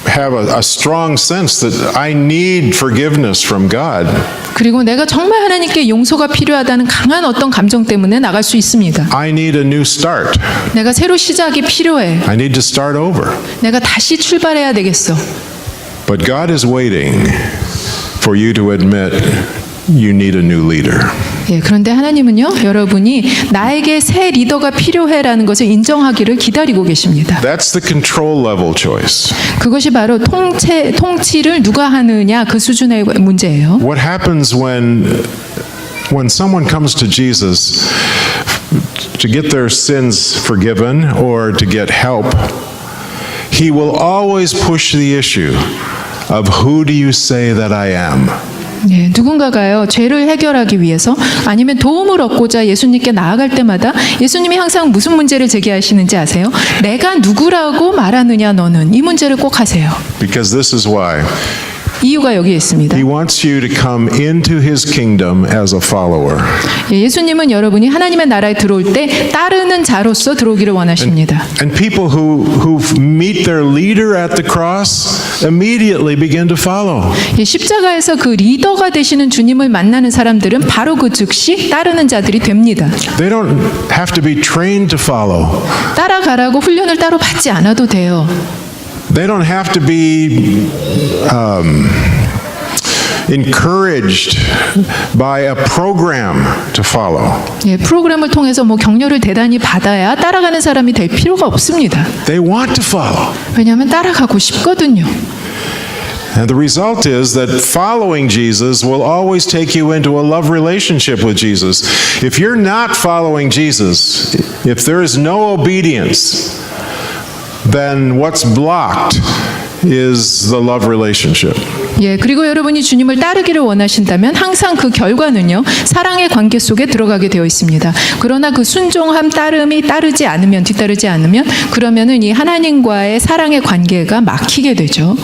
S1: have a strong sense that I need forgiveness from God.
S2: 그리고 내가 정말 하나님께 용서가 필요하다는 강한 어떤 감정 때문에 나갈 수 있습니다.
S1: I need a new start.
S2: 내가 새로 시작이 필요해.
S1: I need to start over.
S2: 내가 다시 출발해야 되겠어.
S1: But God is waiting for you to admit you need a new leader.
S2: 예, 그런데 하나님은요, 여러분이 나에게 새 리더가 필요해라는 것을 인정하기를 기다리고 계십니다.
S1: That's the control level choice.
S2: 그것이 바로 통치를 누가 하느냐 그 수준의 문제예요.
S1: What happens when someone comes to Jesus to get their sins forgiven or to get help, he will always push the issue of who do you say that I am?
S2: 예, 누군가가요 죄를 해결하기 위해서 아니면 도움을 얻고자 예수님께 나아갈 때마다 예수님이 항상 무슨 문제를 제기하시는지 아세요? 내가 누구라고 말하느냐 너는 이 문제를 꼭 하세요.
S1: Because this is why
S2: 이유가 여기에 있습니다.
S1: He wants you to come into his kingdom as a follower.
S2: 예수님은 여러분이 하나님의 나라에 들어올 때 따르는 자로서 들어오기를 원하십니다.
S1: And people who meet their leader at the cross immediately begin to follow.
S2: 십자가에서 그 리더가 되시는 주님을 만나는 사람들은 바로 그 즉시 따르는 자들이 됩니다.
S1: They don't have to be trained to follow.
S2: 따라가라고 훈련을 따로 받지 않아도 돼요.
S1: They don't have to be encouraged by a program to follow.
S2: 프로그램을 통해서 격려를 대단히 받아야 따라가는 사람이 될 필요가 없습니다.
S1: They want to follow.
S2: 왜냐하면 따라가고 싶거든요.
S1: And the result is that following Jesus will always take you into a love relationship with Jesus. If you're not following Jesus, if there is no obedience, then what's blocked is the love relationship.
S2: 그리고 여러분이 주님을 따르기를 원하신다면 항상 그 결과는요, 사랑의 관계 속에 들어가게 되어 있습니다. 그러나 그 순종함, 따름이 따르지 않으면, 뒤따르지 않으면, 그러면은 이 하나님과의 사랑의 관계가 막히게 되죠.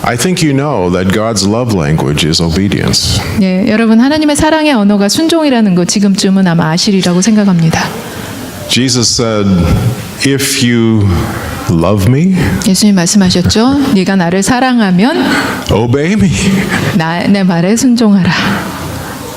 S1: I think you know that God's love language is obedience.
S2: 여러분 하나님의 사랑의 언어가 순종이라는 거 지금쯤은 아마 아시리라고 생각합니다.
S1: Jesus said, if you love me,
S2: 예수님 말씀하셨죠. 네가 나를 사랑하면
S1: obey me.
S2: 내 말에 순종하라.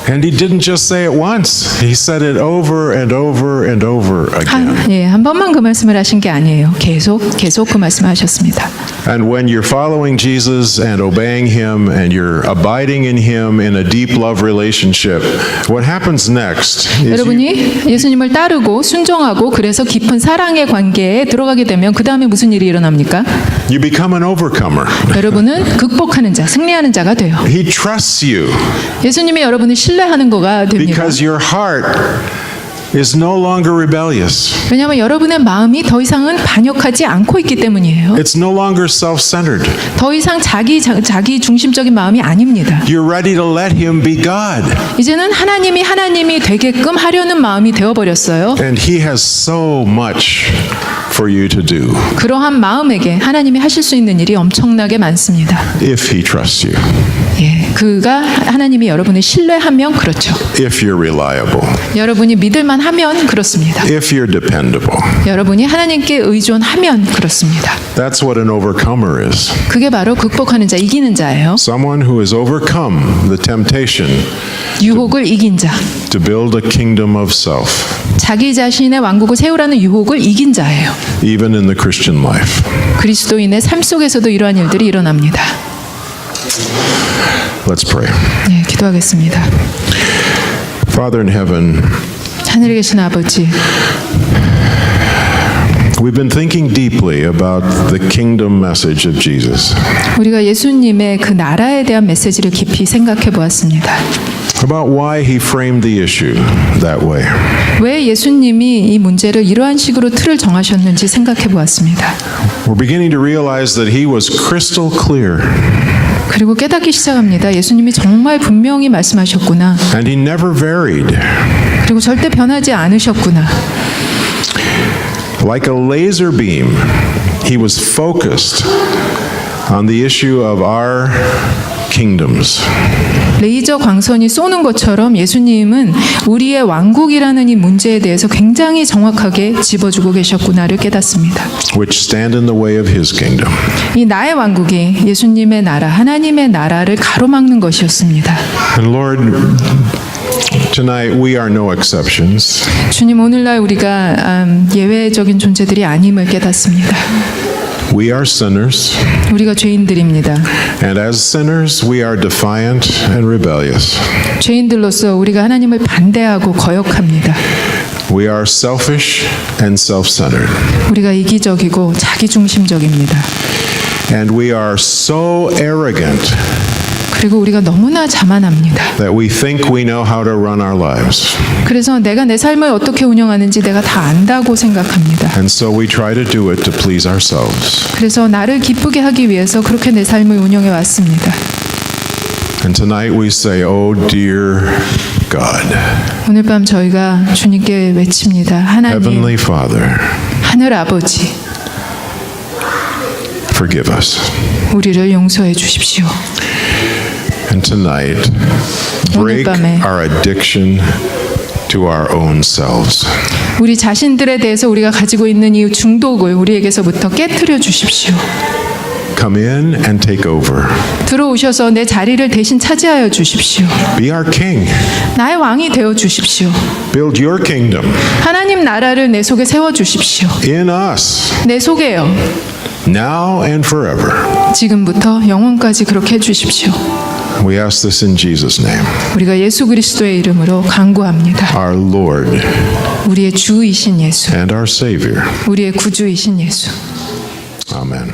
S1: And he didn't just say it once. He said it over and over and over again.
S2: 한 번만 그 말씀을 하신 게 아니에요. 계속 그 말씀하셨습니다.
S1: And when you're following Jesus and obeying him and you're abiding in him in a deep love relationship, what happens next is
S2: 여러분이 예수님을 따르고 순종하고 그래서 깊은 사랑의 관계에 들어가게 되면 그 다음에 무슨 일이 일어납니까?
S1: you become an overcomer.
S2: 여러분은 극복하는 자, 승리하는 자가 돼요.
S1: He trusts you
S2: 예수님이 여러분을 신뢰하는 거가 됩니다.
S1: because your heart is no longer rebellious.
S2: 왜냐하면 여러분의 마음이 더 이상은 반역하지 않고 있기 때문이에요.
S1: It's no longer self-centered.
S2: 더 이상 자기 중심적인 마음이 아닙니다.
S1: You're ready to let him be God.
S2: 이제는 하나님이 되게끔 하려는 마음이 되어버렸어요.
S1: And he has so much for you to do
S2: 그러한 마음에게 하나님이 하실 수 있는 일이 엄청나게 많습니다.
S1: if he trusts you,
S2: 그가 하나님이 여러분을 신뢰하면 그렇죠.
S1: if you're reliable,
S2: 여러분이 믿을만 하면 그렇습니다.
S1: if you're dependable.
S2: 여러분이 하나님께 의존하면 그렇습니다.
S1: That's what an overcomer is.
S2: 그게 바로 극복하는 자, 이기는 자예요.
S1: Someone who has overcome the temptation
S2: 유혹을 이긴 자,
S1: to build a kingdom of self,
S2: 자기 자신의 왕국을 세우라는 유혹을 이긴 자예요.
S1: even in the Christian life.
S2: 그리스도인의 삶 속에서도 이러한 일들이 일어납니다.
S1: Let's pray.
S2: 기도하겠습니다.
S1: Father in heaven,
S2: 하늘에 계신 아버지,
S1: we've been thinking deeply about the kingdom message of Jesus,
S2: 우리가 예수님의 그 나라에 대한 메시지를 깊이 생각해 보았습니다.
S1: about why he framed the issue that way.
S2: 왜 예수님이 이 문제를 이러한 식으로 틀을 정하셨는지 생각해 보았습니다.
S1: We're beginning to realize that he was crystal clear,
S2: 그리고 깨닫기 시작합니다. 예수님이 정말 분명히 말씀하셨구나.
S1: and he never varied.
S2: 그리고 절대 변하지 않으셨구나.
S1: Like a laser beam, he was focused on the issue of our kingdoms.
S2: 레이저 광선이 쏘는 것처럼 예수님은 우리의 왕국이라는 이 문제에 대해서 굉장히 정확하게 짚어주고 계셨구나를 깨닫습니다.
S1: which stand in the way of his kingdom.
S2: 이 나의 왕국이 예수님의 나라, 하나님의 나라를 가로막는 것이었습니다.
S1: And Lord, tonight we are no exceptions.
S2: 주님, 오늘날 우리가 예외적인 존재들이 아님을 깨닫습니다.
S1: We are sinners,
S2: 우리가 죄인들입니다.
S1: and as sinners we are defiant and rebellious.
S2: 죄인들로서 우리가 하나님을 반대하고 거역합니다.
S1: We are selfish and self-centered.
S2: 우리가 이기적이고 자기중심적입니다.
S1: And we are so arrogant
S2: 그리고 우리가 너무나 자만합니다.
S1: that we think we know how to run our lives.
S2: 그래서 내가 내 삶을 어떻게 운영하는지 내가 다 안다고 생각합니다.
S1: And so we try to do it to please ourselves.
S2: 그래서 나를 기쁘게 하기 위해서 그렇게 내 삶을 운영해 왔습니다.
S1: And tonight we say, "Oh dear God,
S2: 오늘 밤 저희가 주님께 외칩니다. 하나님,
S1: Heavenly Father,
S2: 하늘 아버지,
S1: forgive us.
S2: 우리를 용서해 주십시오.
S1: And tonight, break
S2: 밤에.
S1: our addiction to our own selves.
S2: 우리 자신들에 대해서 우리가 가지고 있는 이 중독을 우리에게서부터 깨트려 주십시오.
S1: Come in and take over.
S2: 들어오셔서 내 자리를 대신 차지하여 주십시오.
S1: Be our king.
S2: 나의 왕이 되어 주십시오.
S1: Build your kingdom
S2: 하나님 나라를 내 속에 세워 주십시오.
S1: in us,
S2: 내 속에요.
S1: now and forever.
S2: 지금부터 영원까지 그렇게 해 주십시오.
S1: We ask this in Jesus' name,
S2: 우리가 예수 그리스도의 이름으로 간구합니다.
S1: our Lord
S2: 우리의 주이신 예수,
S1: and our Savior.
S2: 우리의 구주이신 예수.
S1: Amen.